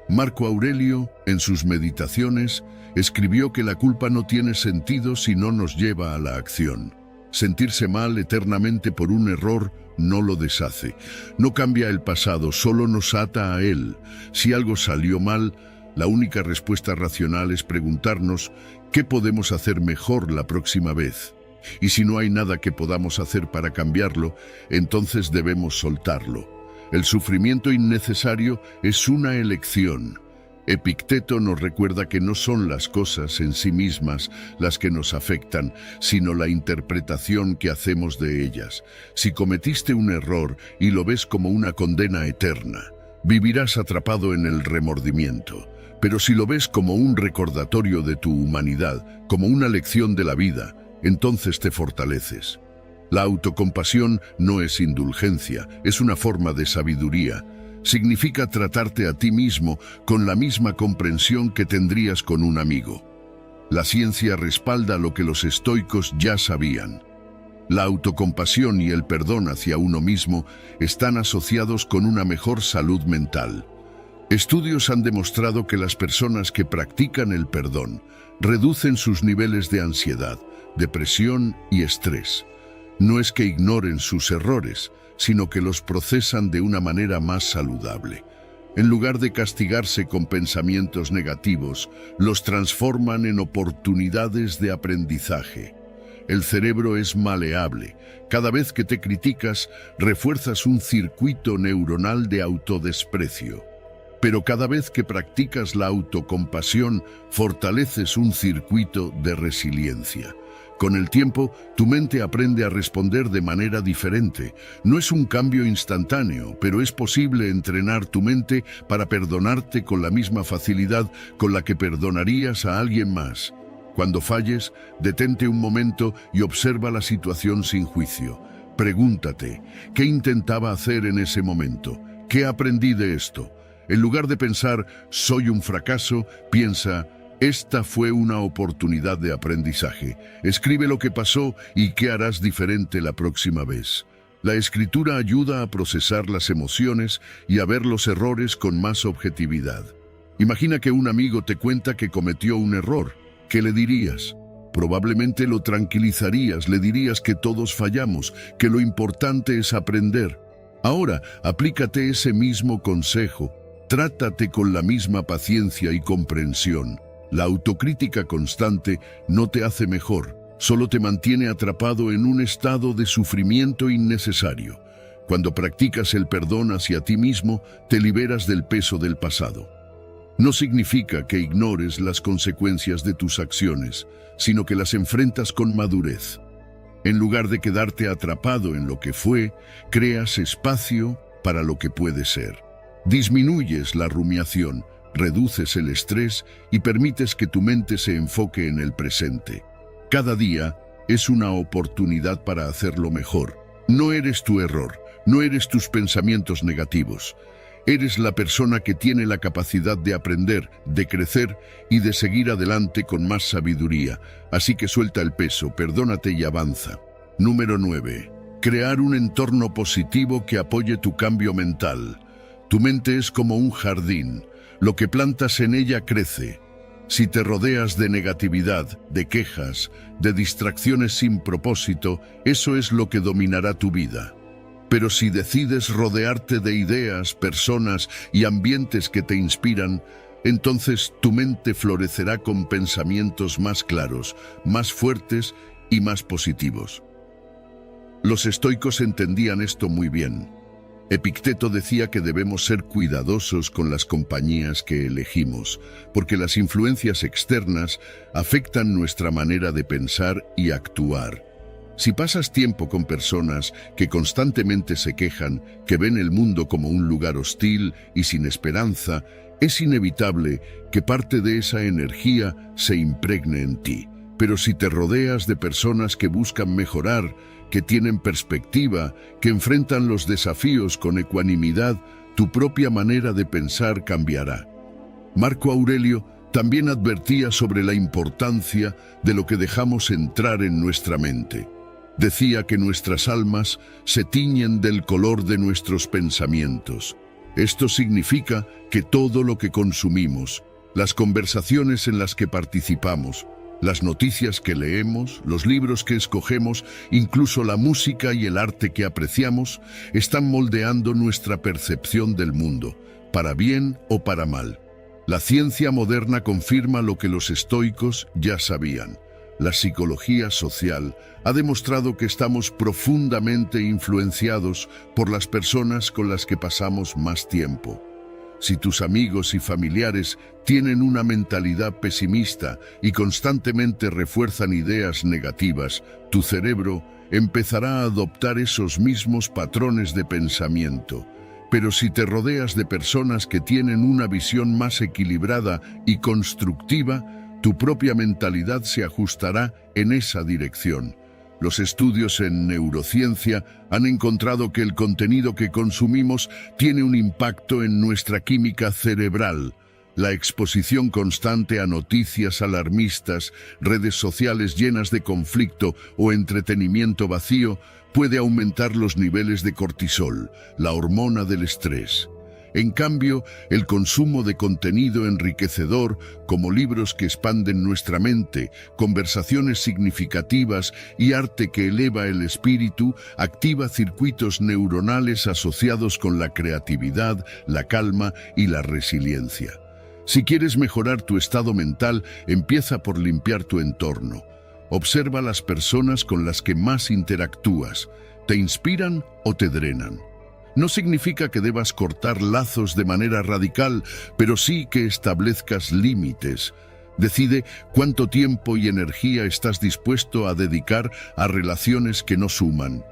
Marco Aurelio, en sus Meditaciones, escribió que la culpa no tiene sentido si no nos lleva a la acción. Sentirse mal eternamente por un error no lo deshace. No cambia el pasado, solo nos ata a él. Si algo salió mal, la única respuesta racional es preguntarnos qué podemos hacer mejor la próxima vez. Y si no hay nada que podamos hacer para cambiarlo, entonces debemos soltarlo. El sufrimiento innecesario es una elección. Epicteto nos recuerda que no son las cosas en sí mismas las que nos afectan, sino la interpretación que hacemos de ellas. Si cometiste un error y lo ves como una condena eterna, vivirás atrapado en el remordimiento. Pero si lo ves como un recordatorio de tu humanidad, como una lección de la vida, entonces te fortaleces. La autocompasión no es indulgencia, es una forma de sabiduría. Significa tratarte a ti mismo con la misma comprensión que tendrías con un amigo. La ciencia respalda lo que los estoicos ya sabían. La autocompasión y el perdón hacia uno mismo están asociados con una mejor salud mental. Estudios han demostrado que las personas que practican el perdón reducen sus niveles de ansiedad, depresión y estrés. No es que ignoren sus errores, sino que los procesan de una manera más saludable. En lugar de castigarse con pensamientos negativos, los transforman en oportunidades de aprendizaje. El cerebro es maleable. Cada vez que te criticas, refuerzas un circuito neuronal de autodesprecio. Pero cada vez que practicas la autocompasión, fortaleces un circuito de resiliencia. Con el tiempo, tu mente aprende a responder de manera diferente. No es un cambio instantáneo, pero es posible entrenar tu mente para perdonarte con la misma facilidad con la que perdonarías a alguien más. Cuando falles, detente un momento y observa la situación sin juicio. Pregúntate, ¿qué intentaba hacer en ese momento? ¿Qué aprendí de esto? En lugar de pensar, soy un fracaso, piensa, esta fue una oportunidad de aprendizaje. Escribe lo que pasó y qué harás diferente la próxima vez. La escritura ayuda a procesar las emociones y a ver los errores con más objetividad. Imagina que un amigo te cuenta que cometió un error. ¿Qué le dirías? Probablemente lo tranquilizarías, le dirías que todos fallamos, que lo importante es aprender. Ahora, aplícate ese mismo consejo. Trátate con la misma paciencia y comprensión. La autocrítica constante no te hace mejor, solo te mantiene atrapado en un estado de sufrimiento innecesario. Cuando practicas el perdón hacia ti mismo, te liberas del peso del pasado. No significa que ignores las consecuencias de tus acciones, sino que las enfrentas con madurez. En lugar de quedarte atrapado en lo que fue, creas espacio para lo que puede ser. Disminuyes la rumiación, reduces el estrés y permites que tu mente se enfoque en el presente. Cada día es una oportunidad para hacerlo mejor. No eres tu error, no eres tus pensamientos negativos. Eres la persona que tiene la capacidad de aprender, de crecer y de seguir adelante con más sabiduría. Así que suelta el peso, perdónate y avanza. Número 9. Crear un entorno positivo que apoye tu cambio mental. Tu mente es como un jardín. Lo que plantas en ella crece. Si te rodeas de negatividad, de quejas, de distracciones sin propósito, eso es lo que dominará tu vida. Pero si decides rodearte de ideas, personas y ambientes que te inspiran, entonces tu mente florecerá con pensamientos más claros, más fuertes y más positivos. Los estoicos entendían esto muy bien. Epicteto decía que debemos ser cuidadosos con las compañías que elegimos, porque las influencias externas afectan nuestra manera de pensar y actuar. Si pasas tiempo con personas que constantemente se quejan, que ven el mundo como un lugar hostil y sin esperanza, es inevitable que parte de esa energía se impregne en ti. Pero si te rodeas de personas que buscan mejorar, que tienen perspectiva, que enfrentan los desafíos con ecuanimidad, tu propia manera de pensar cambiará. Marco Aurelio también advertía sobre la importancia de lo que dejamos entrar en nuestra mente. Decía que nuestras almas se tiñen del color de nuestros pensamientos. Esto significa que todo lo que consumimos, las conversaciones en las que participamos, las noticias que leemos, los libros que escogemos, incluso la música y el arte que apreciamos, están moldeando nuestra percepción del mundo, para bien o para mal. La ciencia moderna confirma lo que los estoicos ya sabían. La psicología social ha demostrado que estamos profundamente influenciados por las personas con las que pasamos más tiempo. Si tus amigos y familiares tienen una mentalidad pesimista y constantemente refuerzan ideas negativas, tu cerebro empezará a adoptar esos mismos patrones de pensamiento. Pero si te rodeas de personas que tienen una visión más equilibrada y constructiva, tu propia mentalidad se ajustará en esa dirección. Los estudios en neurociencia han encontrado que el contenido que consumimos tiene un impacto en nuestra química cerebral. La exposición constante a noticias alarmistas, redes sociales llenas de conflicto o entretenimiento vacío puede aumentar los niveles de cortisol, la hormona del estrés. En cambio, el consumo de contenido enriquecedor, como libros que expanden nuestra mente, conversaciones significativas y arte que eleva el espíritu, activa circuitos neuronales asociados con la creatividad, la calma y la resiliencia. Si quieres mejorar tu estado mental, empieza por limpiar tu entorno. Observa las personas con las que más interactúas. ¿Te inspiran o te drenan? No significa que debas cortar lazos de manera radical, pero sí que establezcas límites. Decide cuánto tiempo y energía estás dispuesto a dedicar a relaciones que no suman.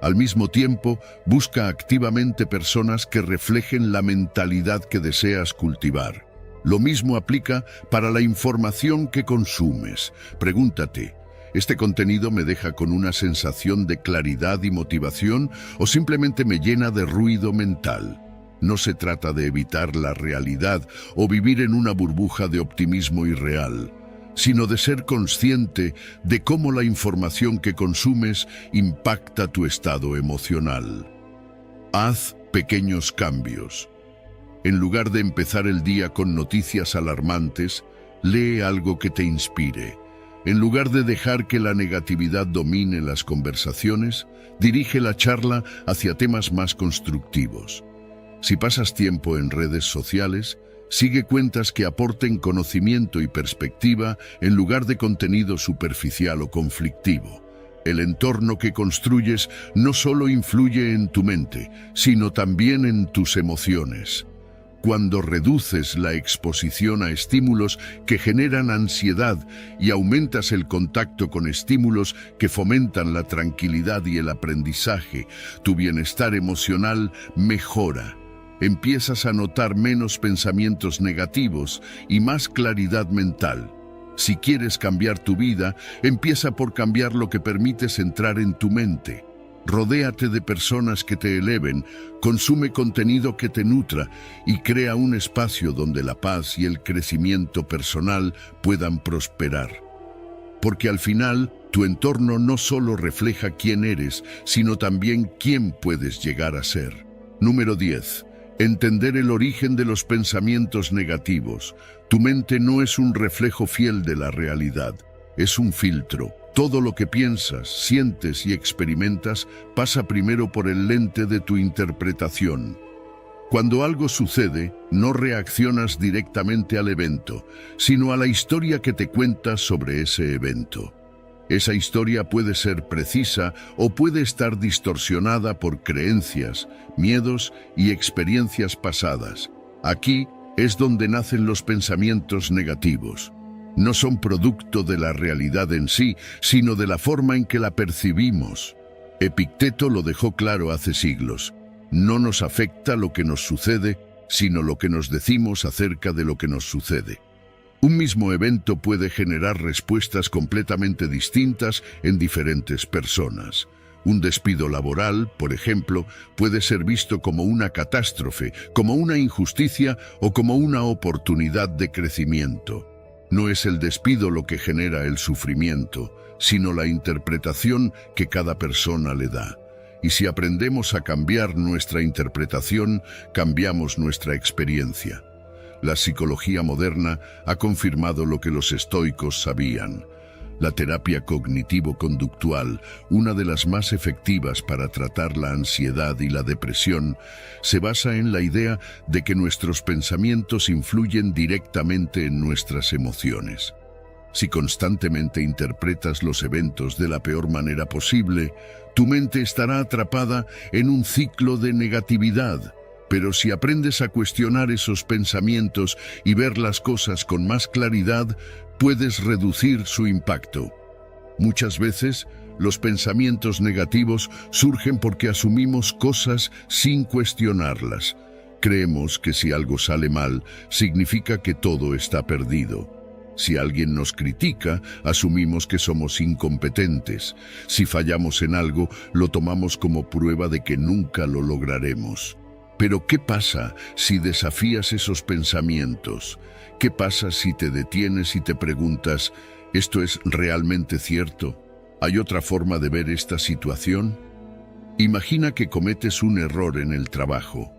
Al mismo tiempo, busca activamente personas que reflejen la mentalidad que deseas cultivar. Lo mismo aplica para la información que consumes. Pregúntate, ¿este contenido me deja con una sensación de claridad y motivación o simplemente me llena de ruido mental? No se trata de evitar la realidad o vivir en una burbuja de optimismo irreal, sino de ser consciente de cómo la información que consumes impacta tu estado emocional. Haz pequeños cambios. En lugar de empezar el día con noticias alarmantes, lee algo que te inspire. En lugar de dejar que la negatividad domine las conversaciones, dirige la charla hacia temas más constructivos. Si pasas tiempo en redes sociales, sigue cuentas que aporten conocimiento y perspectiva en lugar de contenido superficial o conflictivo. El entorno que construyes no solo influye en tu mente, sino también en tus emociones. cuando reduces la exposición a estímulos que generan ansiedad y aumentas el contacto con estímulos que fomentan la tranquilidad y el aprendizaje, tu bienestar emocional mejora. Empiezas a notar menos pensamientos negativos y más claridad mental. Si quieres cambiar tu vida, empieza por cambiar lo que permites entrar en tu mente. Rodéate de personas que te eleven, consume contenido que te nutra y crea un espacio donde la paz y el crecimiento personal puedan prosperar. Porque al final, tu entorno no solo refleja quién eres, sino también quién puedes llegar a ser. Número 10. Entender el origen de los pensamientos negativos. Tu mente no es un reflejo fiel de la realidad, es un filtro. Todo lo que piensas, sientes y experimentas pasa primero por el lente de tu interpretación. Cuando algo sucede, no reaccionas directamente al evento, sino a la historia que te cuentas sobre ese evento. Esa historia puede ser precisa o puede estar distorsionada por creencias, miedos y experiencias pasadas. Aquí es donde nacen los pensamientos negativos. No son producto de la realidad en sí, sino de la forma en que la percibimos. Epicteto lo dejó claro hace siglos. No nos afecta lo que nos sucede, sino lo que nos decimos acerca de lo que nos sucede. Un mismo evento puede generar respuestas completamente distintas en diferentes personas. Un despido laboral, por ejemplo, puede ser visto como una catástrofe, como una injusticia o como una oportunidad de crecimiento. No es el despido lo que genera el sufrimiento, sino la interpretación que cada persona le da. Y si aprendemos a cambiar nuestra interpretación, cambiamos nuestra experiencia. La psicología moderna ha confirmado lo que los estoicos sabían. La terapia cognitivo-conductual, una de las más efectivas para tratar la ansiedad y la depresión, se basa en la idea de que nuestros pensamientos influyen directamente en nuestras emociones. Si constantemente interpretas los eventos de la peor manera posible, tu mente estará atrapada en un ciclo de negatividad. Pero si aprendes a cuestionar esos pensamientos y ver las cosas con más claridad, puedes reducir su impacto. Muchas veces, los pensamientos negativos surgen porque asumimos cosas sin cuestionarlas. Creemos que si algo sale mal, significa que todo está perdido. Si alguien nos critica, asumimos que somos incompetentes. Si fallamos en algo, lo tomamos como prueba de que nunca lo lograremos. Pero ¿qué pasa si desafías esos pensamientos? ¿Qué pasa si te detienes y te preguntas, ¿esto es realmente cierto? ¿Hay otra forma de ver esta situación? Imagina que cometes un error en el trabajo.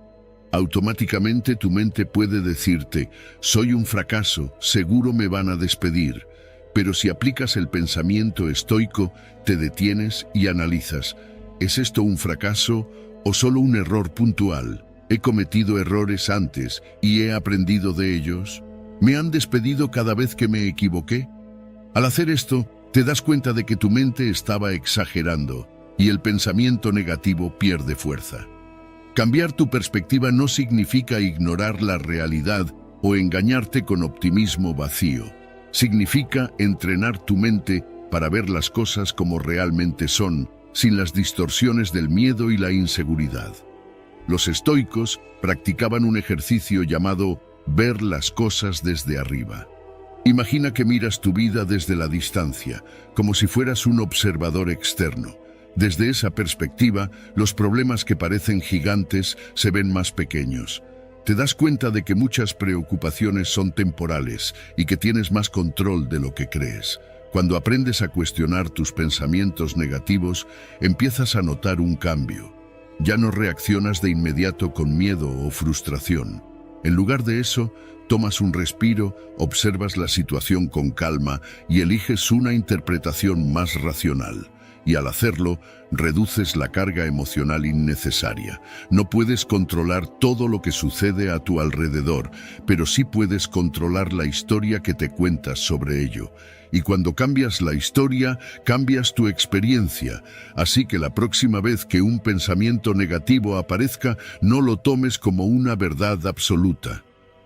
Automáticamente tu mente puede decirte, soy un fracaso, seguro me van a despedir. Pero si aplicas el pensamiento estoico, te detienes y analizas, ¿es esto un fracaso o solo un error puntual? ¿He cometido errores antes y he aprendido de ellos? ¿Me han despedido cada vez que me equivoqué? Al hacer esto, te das cuenta de que tu mente estaba exagerando y el pensamiento negativo pierde fuerza. Cambiar tu perspectiva no significa ignorar la realidad o engañarte con optimismo vacío. Significa entrenar tu mente para ver las cosas como realmente son, sin las distorsiones del miedo y la inseguridad. Los estoicos practicaban un ejercicio llamado ver las cosas desde arriba. Imagina que miras tu vida desde la distancia, como si fueras un observador externo. Desde esa perspectiva, los problemas que parecen gigantes se ven más pequeños. Te das cuenta de que muchas preocupaciones son temporales y que tienes más control de lo que crees. Cuando aprendes a cuestionar tus pensamientos negativos, empiezas a notar un cambio. Ya no reaccionas de inmediato con miedo o frustración. En lugar de eso, tomas un respiro, observas la situación con calma y eliges una interpretación más racional. y al hacerlo, reduces la carga emocional innecesaria. No puedes controlar todo lo que sucede a tu alrededor, pero sí puedes controlar la historia que te cuentas sobre ello. Y cuando cambias la historia, cambias tu experiencia. Así que la próxima vez que un pensamiento negativo aparezca, no lo tomes como una verdad absoluta.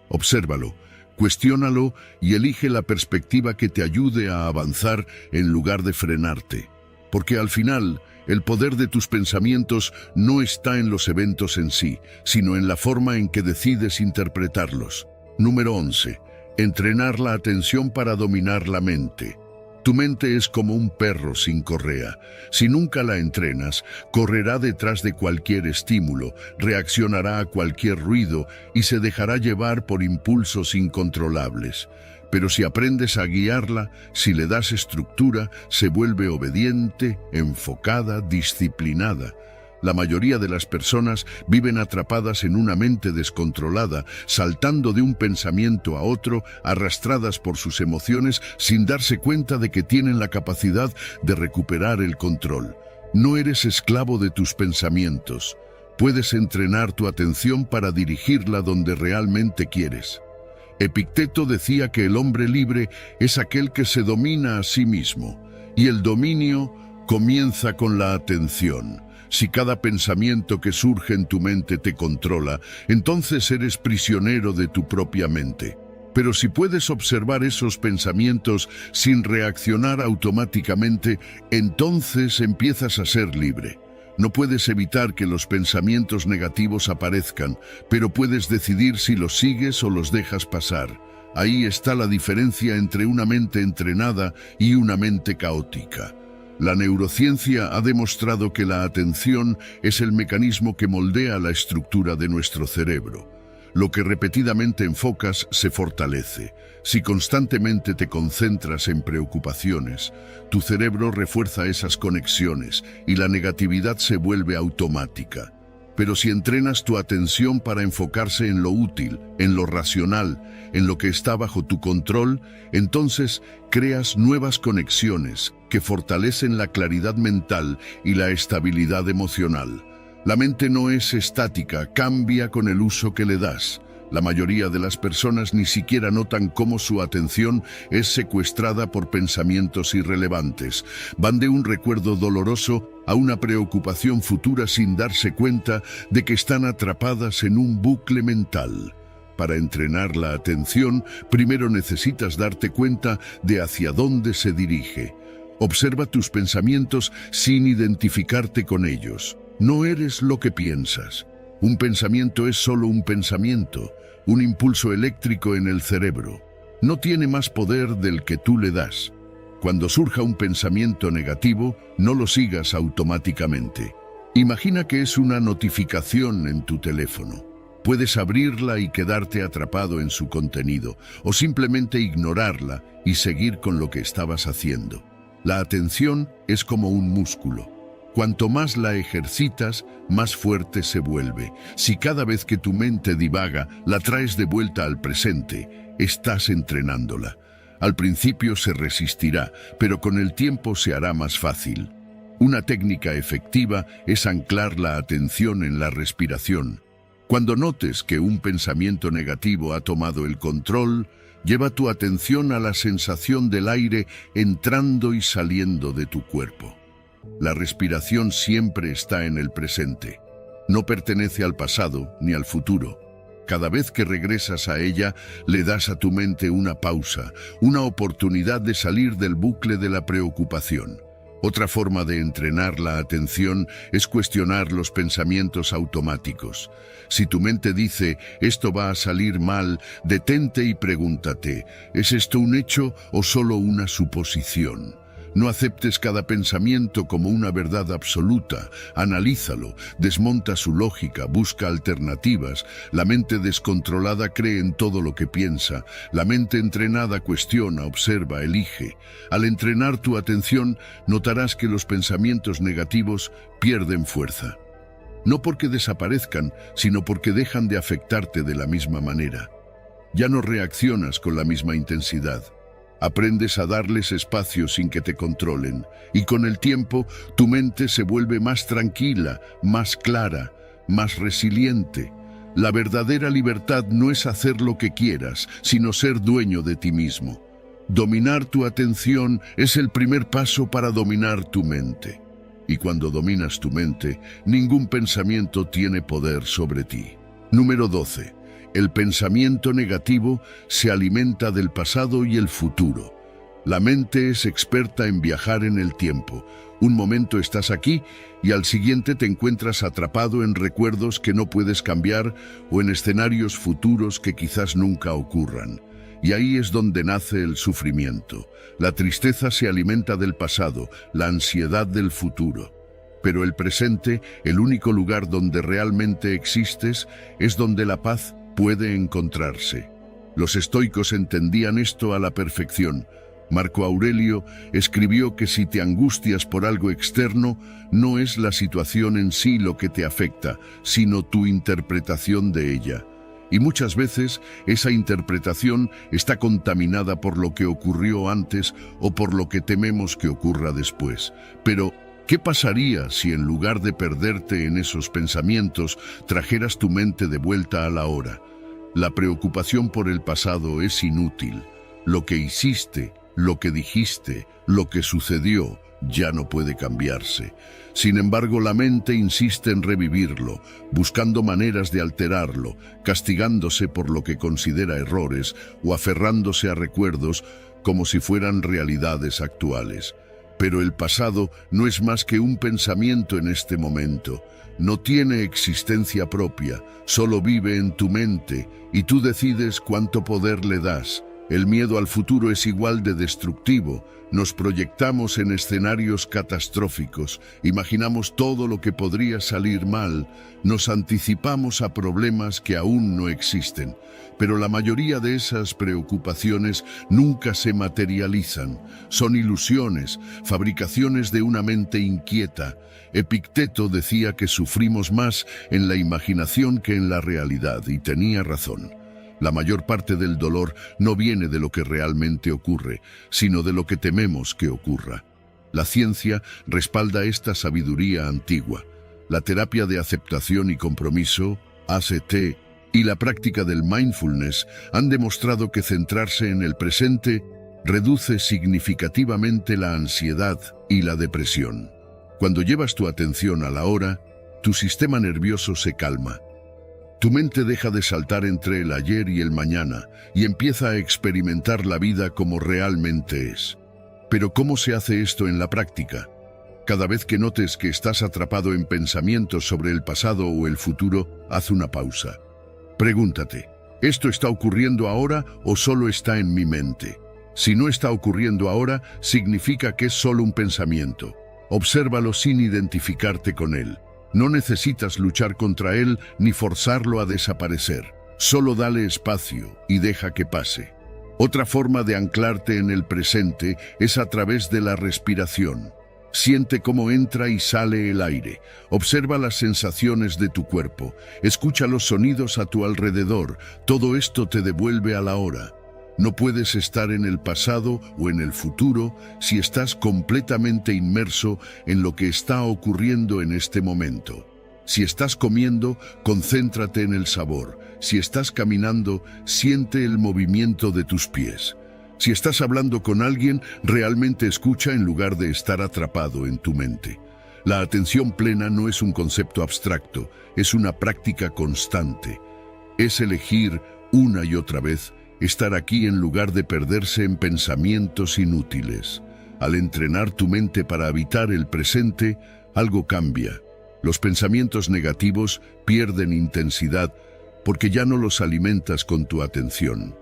Obsérvalo, cuestiónalo y elige la perspectiva que te ayude a avanzar en lugar de frenarte. Porque al final, el poder de tus pensamientos no está en los eventos en sí, sino en la forma en que decides interpretarlos. Número 11. Entrenar la atención para dominar la mente. Tu mente es como un perro sin correa. Si nunca la entrenas, correrá detrás de cualquier estímulo, reaccionará a cualquier ruido y se dejará llevar por impulsos incontrolables. Pero si aprendes a guiarla, si le das estructura, se vuelve obediente, enfocada, disciplinada. La mayoría de las personas viven atrapadas en una mente descontrolada, saltando de un pensamiento a otro, arrastradas por sus emociones, sin darse cuenta de que tienen la capacidad de recuperar el control. No eres esclavo de tus pensamientos. Puedes entrenar tu atención para dirigirla donde realmente quieres. Epicteto decía que el hombre libre es aquel que se domina a sí mismo, y el dominio comienza con la atención. Si cada pensamiento que surge en tu mente te controla, entonces eres prisionero de tu propia mente. Pero si puedes observar esos pensamientos sin reaccionar automáticamente, entonces empiezas a ser libre. No puedes evitar que los pensamientos negativos aparezcan, pero puedes decidir si los sigues o los dejas pasar. Ahí está la diferencia entre una mente entrenada y una mente caótica. La neurociencia ha demostrado que la atención es el mecanismo que moldea la estructura de nuestro cerebro. Lo que repetidamente enfocas se fortalece. Si constantemente te concentras en preocupaciones, tu cerebro refuerza esas conexiones y la negatividad se vuelve automática. Pero si entrenas tu atención para enfocarse en lo útil, en lo racional, en lo que está bajo tu control, entonces creas nuevas conexiones que fortalecen la claridad mental y la estabilidad emocional. La mente no es estática, cambia con el uso que le das. La mayoría de las personas ni siquiera notan cómo su atención es secuestrada por pensamientos irrelevantes. Van de un recuerdo doloroso a una preocupación futura sin darse cuenta de que están atrapadas en un bucle mental. Para entrenar la atención, primero necesitas darte cuenta de hacia dónde se dirige. Observa tus pensamientos sin identificarte con ellos. No eres lo que piensas. Un pensamiento es solo un pensamiento, un impulso eléctrico en el cerebro. No tiene más poder del que tú le das. Cuando surja un pensamiento negativo, no lo sigas automáticamente. Imagina que es una notificación en tu teléfono. Puedes abrirla y quedarte atrapado en su contenido, o simplemente ignorarla y seguir con lo que estabas haciendo. La atención es como un músculo. Cuanto más la ejercitas, más fuerte se vuelve. Si cada vez que tu mente divaga, la traes de vuelta al presente, estás entrenándola. Al principio se resistirá, pero con el tiempo se hará más fácil. Una técnica efectiva es anclar la atención en la respiración. Cuando notes que un pensamiento negativo ha tomado el control, lleva tu atención a la sensación del aire entrando y saliendo de tu cuerpo. La respiración siempre está en el presente. No pertenece al pasado ni al futuro. Cada vez que regresas a ella, le das a tu mente una pausa, una oportunidad de salir del bucle de la preocupación. Otra forma de entrenar la atención es cuestionar los pensamientos automáticos. Si tu mente dice, esto va a salir mal, detente y pregúntate, ¿es esto un hecho o solo una suposición? No aceptes cada pensamiento como una verdad absoluta. Analízalo, desmonta su lógica, busca alternativas. La mente descontrolada cree en todo lo que piensa. La mente entrenada cuestiona, observa, elige. Al entrenar tu atención, notarás que los pensamientos negativos pierden fuerza. No porque desaparezcan, sino porque dejan de afectarte de la misma manera. Ya no reaccionas con la misma intensidad. Aprendes a darles espacio sin que te controlen, y con el tiempo tu mente se vuelve más tranquila, más clara, más resiliente. La verdadera libertad no es hacer lo que quieras, sino ser dueño de ti mismo. Dominar tu atención es el primer paso para dominar tu mente. Y cuando dominas tu mente, ningún pensamiento tiene poder sobre ti. Número 12. El pensamiento negativo se alimenta del pasado y el futuro. La mente es experta en viajar en el tiempo. Un momento estás aquí y al siguiente te encuentras atrapado en recuerdos que no puedes cambiar o en escenarios futuros que quizás nunca ocurran. Y ahí es donde nace el sufrimiento. La tristeza se alimenta del pasado, la ansiedad del futuro. Pero el presente, el único lugar donde realmente existes, es donde la paz puede encontrarse. Los estoicos entendían esto a la perfección. Marco Aurelio escribió que si te angustias por algo externo, no es la situación en sí lo que te afecta, sino tu interpretación de ella. Y muchas veces esa interpretación está contaminada por lo que ocurrió antes o por lo que tememos que ocurra después. Pero, ¿qué pasaría si en lugar de perderte en esos pensamientos, trajeras tu mente de vuelta a la hora? La preocupación por el pasado es inútil. Lo que hiciste, lo que dijiste, lo que sucedió, ya no puede cambiarse. Sin embargo, la mente insiste en revivirlo, buscando maneras de alterarlo, castigándose por lo que considera errores o aferrándose a recuerdos como si fueran realidades actuales. Pero el pasado no es más que un pensamiento en este momento. No tiene existencia propia, solo vive en tu mente y tú decides cuánto poder le das. El miedo al futuro es igual de destructivo. Nos proyectamos en escenarios catastróficos, imaginamos todo lo que podría salir mal, nos anticipamos a problemas que aún no existen. Pero la mayoría de esas preocupaciones nunca se materializan. Son ilusiones, fabricaciones de una mente inquieta. Epicteto decía que sufrimos más en la imaginación que en la realidad, y tenía razón. La mayor parte del dolor no viene de lo que realmente ocurre, sino de lo que tememos que ocurra. La ciencia respalda esta sabiduría antigua. La terapia de aceptación y compromiso, ACT, y la práctica del mindfulness han demostrado que centrarse en el presente reduce significativamente la ansiedad y la depresión. Cuando llevas tu atención a la hora, tu sistema nervioso se calma. Tu mente deja de saltar entre el ayer y el mañana y empieza a experimentar la vida como realmente es. Pero ¿cómo se hace esto en la práctica? Cada vez que notes que estás atrapado en pensamientos sobre el pasado o el futuro, haz una pausa. Pregúntate, ¿esto está ocurriendo ahora o solo está en mi mente? Si no está ocurriendo ahora, significa que es solo un pensamiento. Obsérvalo sin identificarte con él. No necesitas luchar contra él ni forzarlo a desaparecer. Solo dale espacio y deja que pase. Otra forma de anclarte en el presente es a través de la respiración. Siente cómo entra y sale el aire. Observa las sensaciones de tu cuerpo. Escucha los sonidos a tu alrededor. Todo esto te devuelve a la hora. No puedes estar en el pasado o en el futuro si estás completamente inmerso en lo que está ocurriendo en este momento. Si estás comiendo, concéntrate en el sabor. Si estás caminando, siente el movimiento de tus pies. Si estás hablando con alguien, realmente escucha en lugar de estar atrapado en tu mente. La atención plena no es un concepto abstracto, es una práctica constante. Es elegir una y otra vez estar aquí en lugar de perderse en pensamientos inútiles. Al entrenar tu mente para habitar el presente, algo cambia. Los pensamientos negativos pierden intensidad porque ya no los alimentas con tu atención.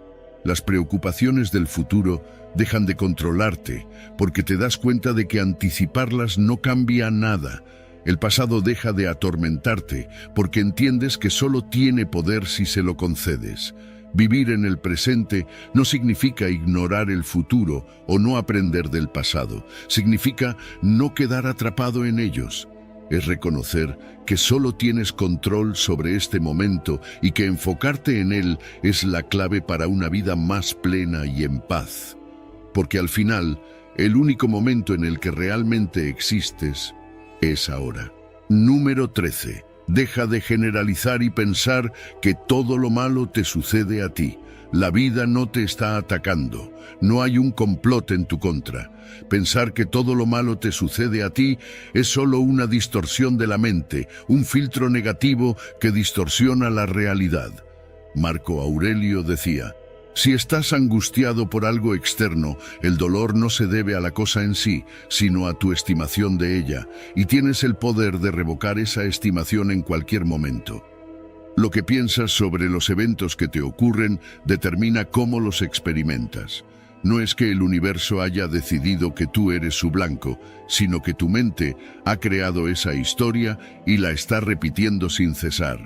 Las preocupaciones del futuro dejan de controlarte porque te das cuenta de que anticiparlas no cambia nada. El pasado deja de atormentarte porque entiendes que solo tiene poder si se lo concedes. Vivir en el presente no significa ignorar el futuro o no aprender del pasado. Significa no quedar atrapado en ellos. Es reconocer que solo tienes control sobre este momento y que enfocarte en él es la clave para una vida más plena y en paz. porque al final, el único momento en el que realmente existes es ahora. Número 13. Deja de generalizar y pensar que todo lo malo te sucede a ti. La vida no te está atacando, no hay un complot en tu contra. Pensar que todo lo malo te sucede a ti es solo una distorsión de la mente, un filtro negativo que distorsiona la realidad. Marco Aurelio decía: si estás angustiado por algo externo, el dolor no se debe a la cosa en sí, sino a tu estimación de ella, y tienes el poder de revocar esa estimación en cualquier momento. Lo que piensas sobre los eventos que te ocurren determina cómo los experimentas. No es que el universo haya decidido que tú eres su blanco, sino que tu mente ha creado esa historia y la está repitiendo sin cesar.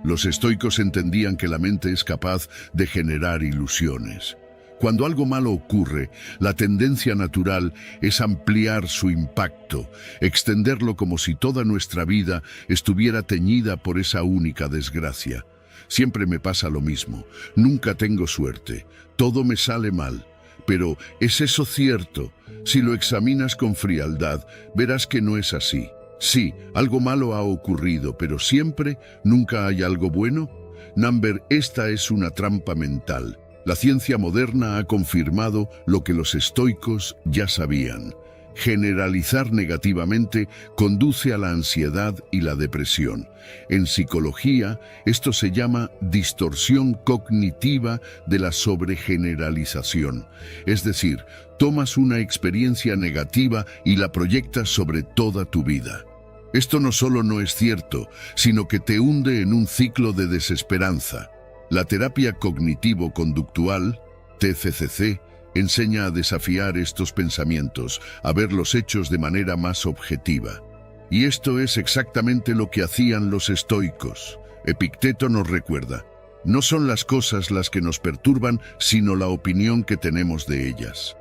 Los estoicos entendían que la mente es capaz de generar ilusiones. Cuando algo malo ocurre, la tendencia natural es ampliar su impacto, extenderlo como si toda nuestra vida estuviera teñida por esa única desgracia. Siempre me pasa lo mismo, nunca tengo suerte, todo me sale mal. Pero, ¿es eso cierto? Si lo examinas con frialdad, verás que no es así. Sí, algo malo ha ocurrido, pero siempre, ¿nunca hay algo bueno? Number, esta es una trampa mental. La ciencia moderna ha confirmado lo que los estoicos ya sabían. Generalizar negativamente conduce a la ansiedad y la depresión. En psicología, esto se llama distorsión cognitiva de la sobregeneralización. Es decir, tomas una experiencia negativa y la proyectas sobre toda tu vida. Esto no solo no es cierto, sino que te hunde en un ciclo de desesperanza. La terapia cognitivo-conductual, TCCC, enseña a desafiar estos pensamientos, a ver los hechos de manera más objetiva. Y esto es exactamente lo que hacían los estoicos. Epicteto nos recuerda: no son las cosas las que nos perturban, sino la opinión que tenemos de ellas.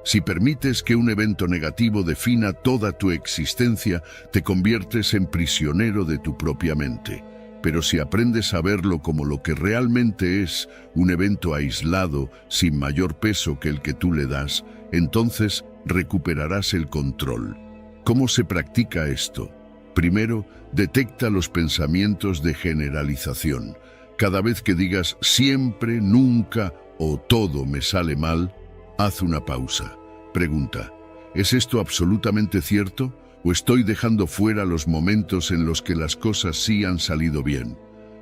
Si permites que un evento negativo defina toda tu existencia, te conviertes en prisionero de tu propia mente. Pero si aprendes a verlo como lo que realmente es, un evento aislado, sin mayor peso que el que tú le das, entonces recuperarás el control. ¿Cómo se practica esto? Primero, detecta los pensamientos de generalización. Cada vez que digas siempre, nunca o todo me sale mal, haz una pausa. Pregunta: ¿es esto absolutamente cierto? ¿O estoy dejando fuera los momentos en los que las cosas sí han salido bien?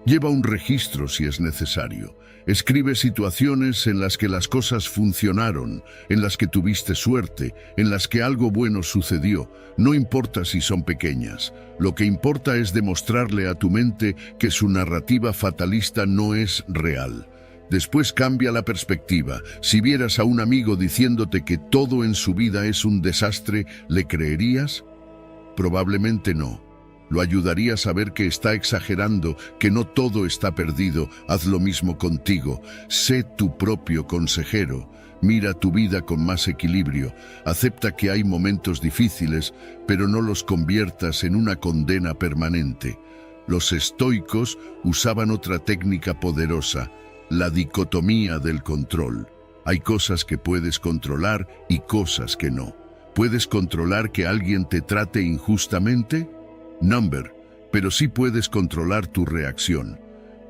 Lleva un registro si es necesario. Escribe situaciones en las que las cosas funcionaron, en las que tuviste suerte, en las que algo bueno sucedió. No importa si son pequeñas. Lo que importa es demostrarle a tu mente que su narrativa fatalista no es real. Después cambia la perspectiva. Si vieras a un amigo diciéndote que todo en su vida es un desastre, ¿le creerías? Probablemente no. Lo ayudaría a saber que está exagerando, que no todo está perdido. Haz lo mismo contigo. Sé tu propio consejero. Mira tu vida con más equilibrio. Acepta que hay momentos difíciles, pero no los conviertas en una condena permanente. Los estoicos usaban otra técnica poderosa: la dicotomía del control. Hay cosas que puedes controlar y cosas que no. ¿Puedes controlar que alguien te trate injustamente? Number, pero sí puedes controlar tu reacción.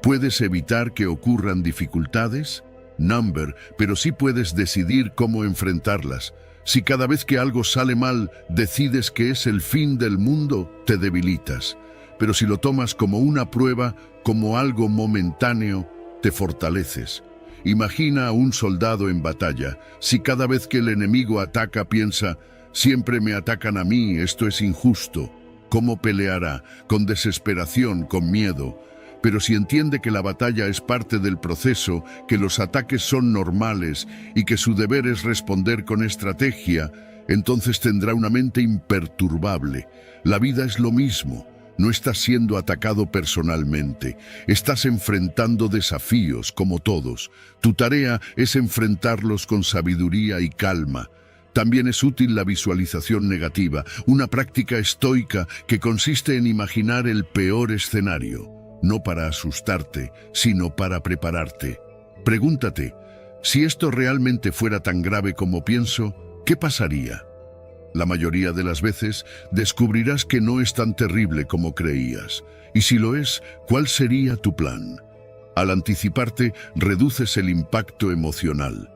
¿Puedes evitar que ocurran dificultades? Number, pero sí puedes decidir cómo enfrentarlas. Si cada vez que algo sale mal decides que es el fin del mundo, te debilitas. Pero si lo tomas como una prueba, como algo momentáneo, te fortaleces. Imagina a un soldado en batalla. Si cada vez que el enemigo ataca piensa: siempre me atacan a mí, esto es injusto, ¿cómo peleará? Con desesperación, con miedo. Pero si entiende que la batalla es parte del proceso, que los ataques son normales y que su deber es responder con estrategia, entonces tendrá una mente imperturbable. La vida es lo mismo. No estás siendo atacado personalmente, estás enfrentando desafíos como todos. Tu tarea es enfrentarlos con sabiduría y calma. También es útil la visualización negativa, una práctica estoica que consiste en imaginar el peor escenario, no para asustarte, sino para prepararte. Pregúntate: Si esto realmente fuera tan grave como pienso, ¿qué pasaría? La mayoría de las veces descubrirás que no es tan terrible como creías. Y si lo es, ¿cuál sería tu plan? Al anticiparte, reduces el impacto emocional.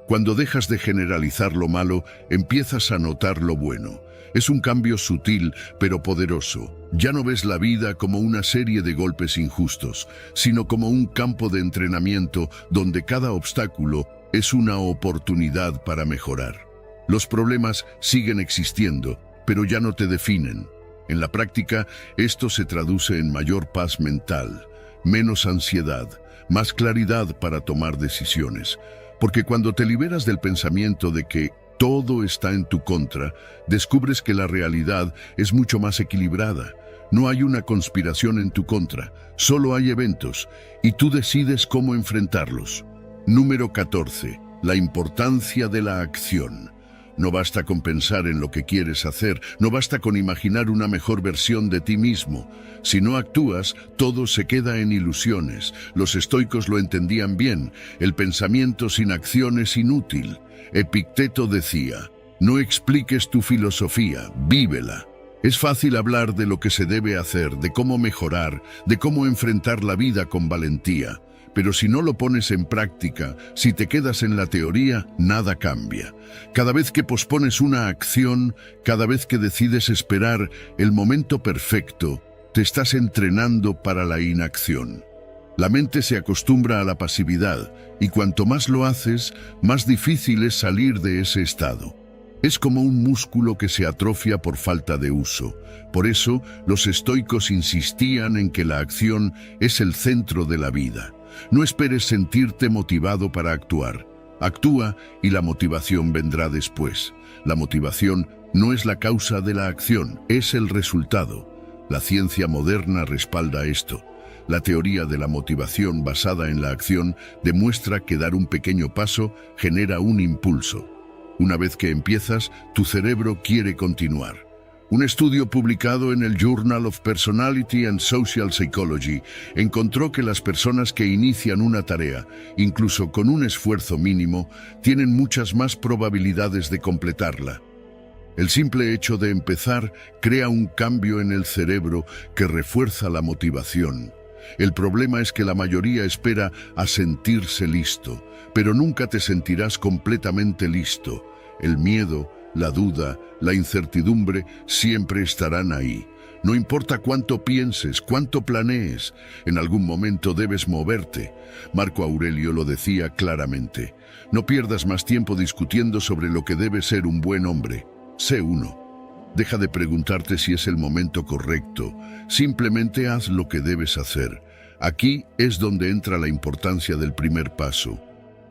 Cuando dejas de generalizar lo malo, empiezas a notar lo bueno. Es un cambio sutil, pero poderoso. Ya no ves la vida como una serie de golpes injustos, sino como un campo de entrenamiento donde cada obstáculo es una oportunidad para mejorar. Los problemas siguen existiendo, pero ya no te definen. En la práctica, esto se traduce en mayor paz mental, menos ansiedad, más claridad para tomar decisiones. Porque cuando te liberas del pensamiento de que todo está en tu contra, descubres que la realidad es mucho más equilibrada. No hay una conspiración en tu contra, solo hay eventos, y tú decides cómo enfrentarlos. Número 14. La importancia de la acción. No basta con pensar en lo que quieres hacer, no basta con imaginar una mejor versión de ti mismo. Si no actúas, todo se queda en ilusiones. Los estoicos lo entendían bien. El pensamiento sin acción es inútil. Epicteto decía, no expliques tu filosofía, vívela. Es fácil hablar de lo que se debe hacer, de cómo mejorar, de cómo enfrentar la vida con valentía. Pero si no lo pones en práctica, si te quedas en la teoría, nada cambia. Cada vez que pospones una acción, cada vez que decides esperar el momento perfecto, te estás entrenando para la inacción. La mente se acostumbra a la pasividad, y cuanto más lo haces, más difícil es salir de ese estado. Es como un músculo que se atrofia por falta de uso. Por eso, los estoicos insistían en que la acción es el centro de la vida. No esperes sentirte motivado para actuar. Actúa y la motivación vendrá después. La motivación no es la causa de la acción, es el resultado. La ciencia moderna respalda esto. La teoría de la motivación basada en la acción demuestra que dar un pequeño paso genera un impulso. Una vez que empiezas, tu cerebro quiere continuar. Un estudio publicado en el Journal of Personality and Social Psychology encontró que las personas que inician una tarea, incluso con un esfuerzo mínimo, tienen muchas más probabilidades de completarla. El simple hecho de empezar crea un cambio en el cerebro que refuerza la motivación. El problema es que la mayoría espera a sentirse listo, pero nunca te sentirás completamente listo. El miedo, la duda, la incertidumbre siempre estarán ahí. No importa cuánto pienses, cuánto planees, en algún momento debes moverte. Marco Aurelio lo decía claramente. No pierdas más tiempo discutiendo sobre lo que debe ser un buen hombre. Sé uno. Deja de preguntarte si es el momento correcto. Simplemente haz lo que debes hacer. Aquí es donde entra la importancia del primer paso.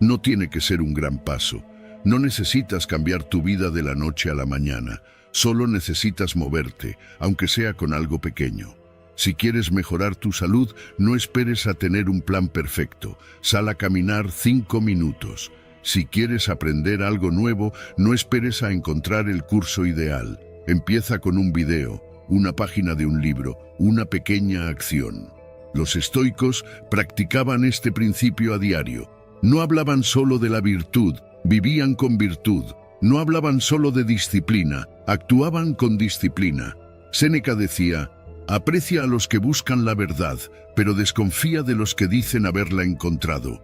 No tiene que ser un gran paso. No necesitas cambiar tu vida de la noche a la mañana. Solo necesitas moverte, aunque sea con algo pequeño. Si quieres mejorar tu salud, no esperes a tener un plan perfecto. Sal a caminar 5 minutos. Si quieres aprender algo nuevo, no esperes a encontrar el curso ideal. Empieza con un video, una página de un libro, una pequeña acción. Los estoicos practicaban este principio a diario. No hablaban solo de la virtud, vivían con virtud. No hablaban solo de disciplina, actuaban con disciplina. Séneca decía, aprecia a los que buscan la verdad, pero desconfía de los que dicen haberla encontrado.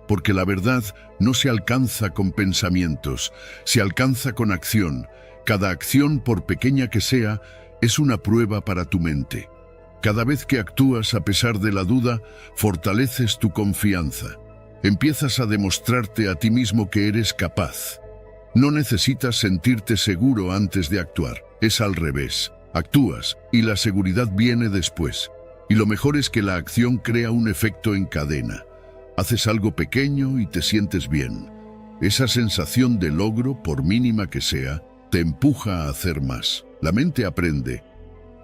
Porque la verdad no se alcanza con pensamientos, se alcanza con acción. Cada acción, por pequeña que sea, es una prueba para tu mente. Cada vez que actúas a pesar de la duda, fortaleces tu confianza. Empiezas a demostrarte a ti mismo que eres capaz. No necesitas sentirte seguro antes de actuar, es al revés. Actúas y la seguridad viene después. Y lo mejor es que la acción crea un efecto en cadena. Haces algo pequeño y te sientes bien. Esa sensación de logro, por mínima que sea, te empuja a hacer más. La mente aprende.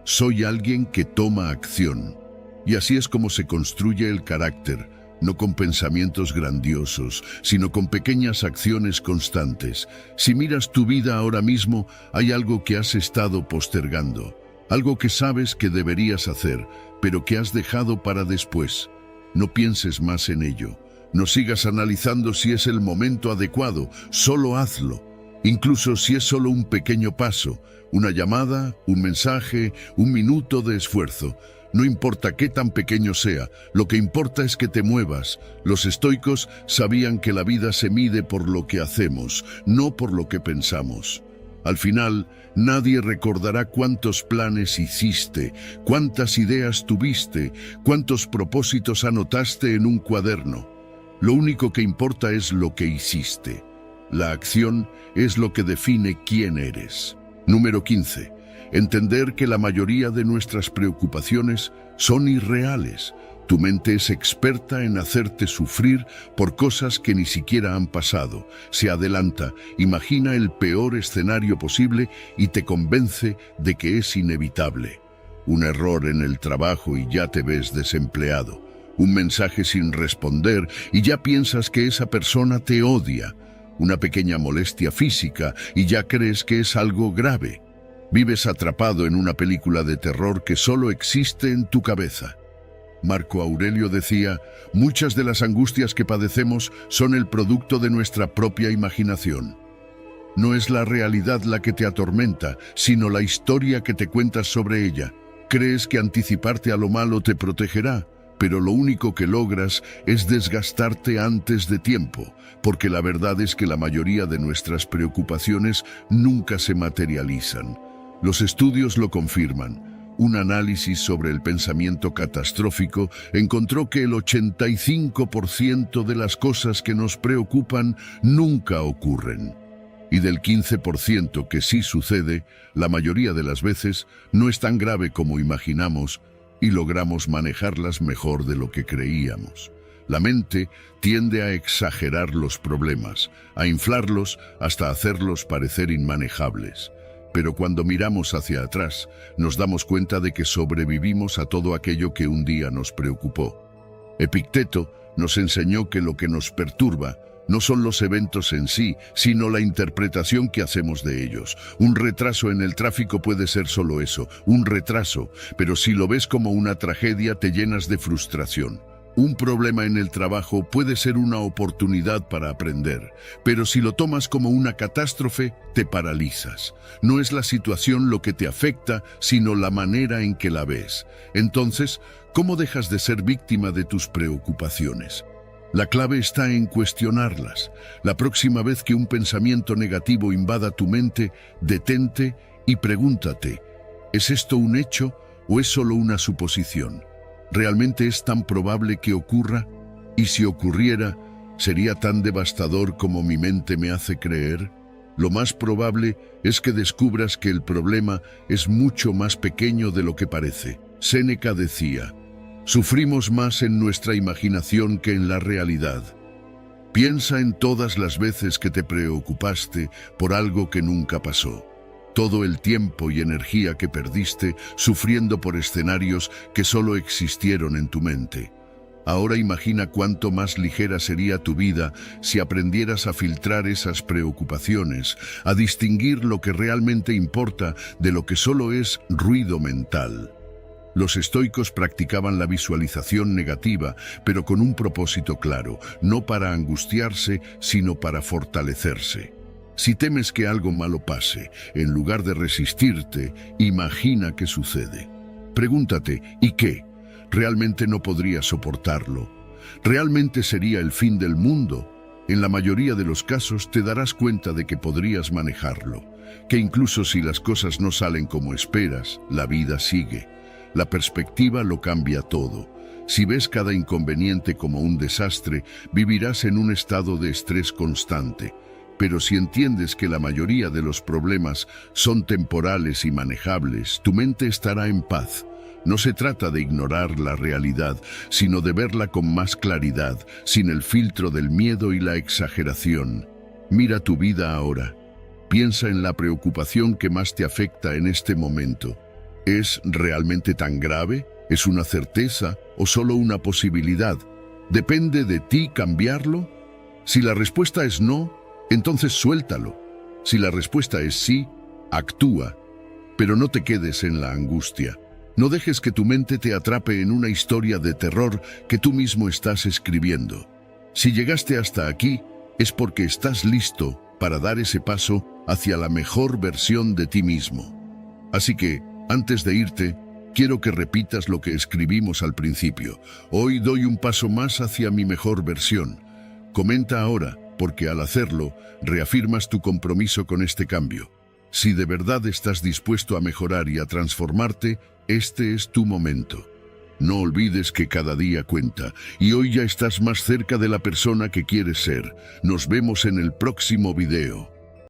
Soy alguien que toma acción. Y así es como se construye el carácter. No con pensamientos grandiosos, sino con pequeñas acciones constantes. Si miras tu vida ahora mismo, hay algo que has estado postergando, algo que sabes que deberías hacer, pero que has dejado para después. No pienses más en ello. No sigas analizando si es el momento adecuado, solo hazlo. Incluso si es solo un pequeño paso, una llamada, un mensaje, un minuto de esfuerzo. No importa qué tan pequeño sea, lo que importa es que te muevas. Los estoicos sabían que la vida se mide por lo que hacemos, no por lo que pensamos. Al final, nadie recordará cuántos planes hiciste, cuántas ideas tuviste, cuántos propósitos anotaste en un cuaderno. Lo único que importa es lo que hiciste. La acción es lo que define quién eres. Número 15. Entender que la mayoría de nuestras preocupaciones son irreales. Tu mente es experta en hacerte sufrir por cosas que ni siquiera han pasado. Se adelanta, imagina el peor escenario posible y te convence de que es inevitable. Un error en el trabajo y ya te ves desempleado. Un mensaje sin responder y ya piensas que esa persona te odia. Una pequeña molestia física y ya crees que es algo grave. Vives atrapado en una película de terror que solo existe en tu cabeza. Marco Aurelio decía, muchas de las angustias que padecemos son el producto de nuestra propia imaginación. No es la realidad la que te atormenta, sino la historia que te cuentas sobre ella. Crees que anticiparte a lo malo te protegerá, pero lo único que logras es desgastarte antes de tiempo, porque la verdad es que la mayoría de nuestras preocupaciones nunca se materializan. Los estudios lo confirman. Un análisis sobre el pensamiento catastrófico encontró que el 85% de las cosas que nos preocupan nunca ocurren. Y del 15% que sí sucede, la mayoría de las veces no es tan grave como imaginamos y logramos manejarlas mejor de lo que creíamos. La mente tiende a exagerar los problemas, a inflarlos hasta hacerlos parecer inmanejables. Pero cuando miramos hacia atrás, nos damos cuenta de que sobrevivimos a todo aquello que un día nos preocupó. Epicteto nos enseñó que lo que nos perturba no son los eventos en sí, sino la interpretación que hacemos de ellos. Un retraso en el tráfico puede ser solo eso, un retraso, pero si lo ves como una tragedia te llenas de frustración. Un problema en el trabajo puede ser una oportunidad para aprender, pero si lo tomas como una catástrofe, te paralizas. No es la situación lo que te afecta, sino la manera en que la ves. Entonces, ¿cómo dejas de ser víctima de tus preocupaciones? La clave está en cuestionarlas. La próxima vez que un pensamiento negativo invada tu mente, detente y pregúntate, ¿es esto un hecho o es solo una suposición? ¿Realmente es tan probable que ocurra? Y si ocurriera, ¿sería tan devastador como mi mente me hace creer? Lo más probable es que descubras que el problema es mucho más pequeño de lo que parece. Séneca decía, sufrimos más en nuestra imaginación que en la realidad. Piensa en todas las veces que te preocupaste por algo que nunca pasó. Todo el tiempo y energía que perdiste sufriendo por escenarios que solo existieron en tu mente. Ahora imagina cuánto más ligera sería tu vida si aprendieras a filtrar esas preocupaciones, a distinguir lo que realmente importa de lo que solo es ruido mental. Los estoicos practicaban la visualización negativa, pero con un propósito claro, no para angustiarse, sino para fortalecerse. Si temes que algo malo pase, en lugar de resistirte, imagina qué sucede. Pregúntate, ¿y qué? ¿Realmente no podría soportarlo? ¿Realmente sería el fin del mundo? En la mayoría de los casos te darás cuenta de que podrías manejarlo, que incluso si las cosas no salen como esperas, la vida sigue. La perspectiva lo cambia todo. Si ves cada inconveniente como un desastre, vivirás en un estado de estrés constante. Pero si entiendes que la mayoría de los problemas son temporales y manejables, tu mente estará en paz. No se trata de ignorar la realidad, sino de verla con más claridad, sin el filtro del miedo y la exageración. Mira tu vida ahora. Piensa en la preocupación que más te afecta en este momento. ¿Es realmente tan grave? ¿Es una certeza o solo una posibilidad? ¿Depende de ti cambiarlo? Si la respuesta es no, entonces suéltalo. Si la respuesta es sí, actúa. Pero no te quedes en la angustia. No dejes que tu mente te atrape en una historia de terror que tú mismo estás escribiendo. Si llegaste hasta aquí, es porque estás listo para dar ese paso hacia la mejor versión de ti mismo. Así que, antes de irte, quiero que repitas lo que escribimos al principio. Hoy doy un paso más hacia mi mejor versión. Comenta ahora, porque al hacerlo, reafirmas tu compromiso con este cambio. Si de verdad estás dispuesto a mejorar y a transformarte, este es tu momento. No olvides que cada día cuenta, y hoy ya estás más cerca de la persona que quieres ser. Nos vemos en el próximo video.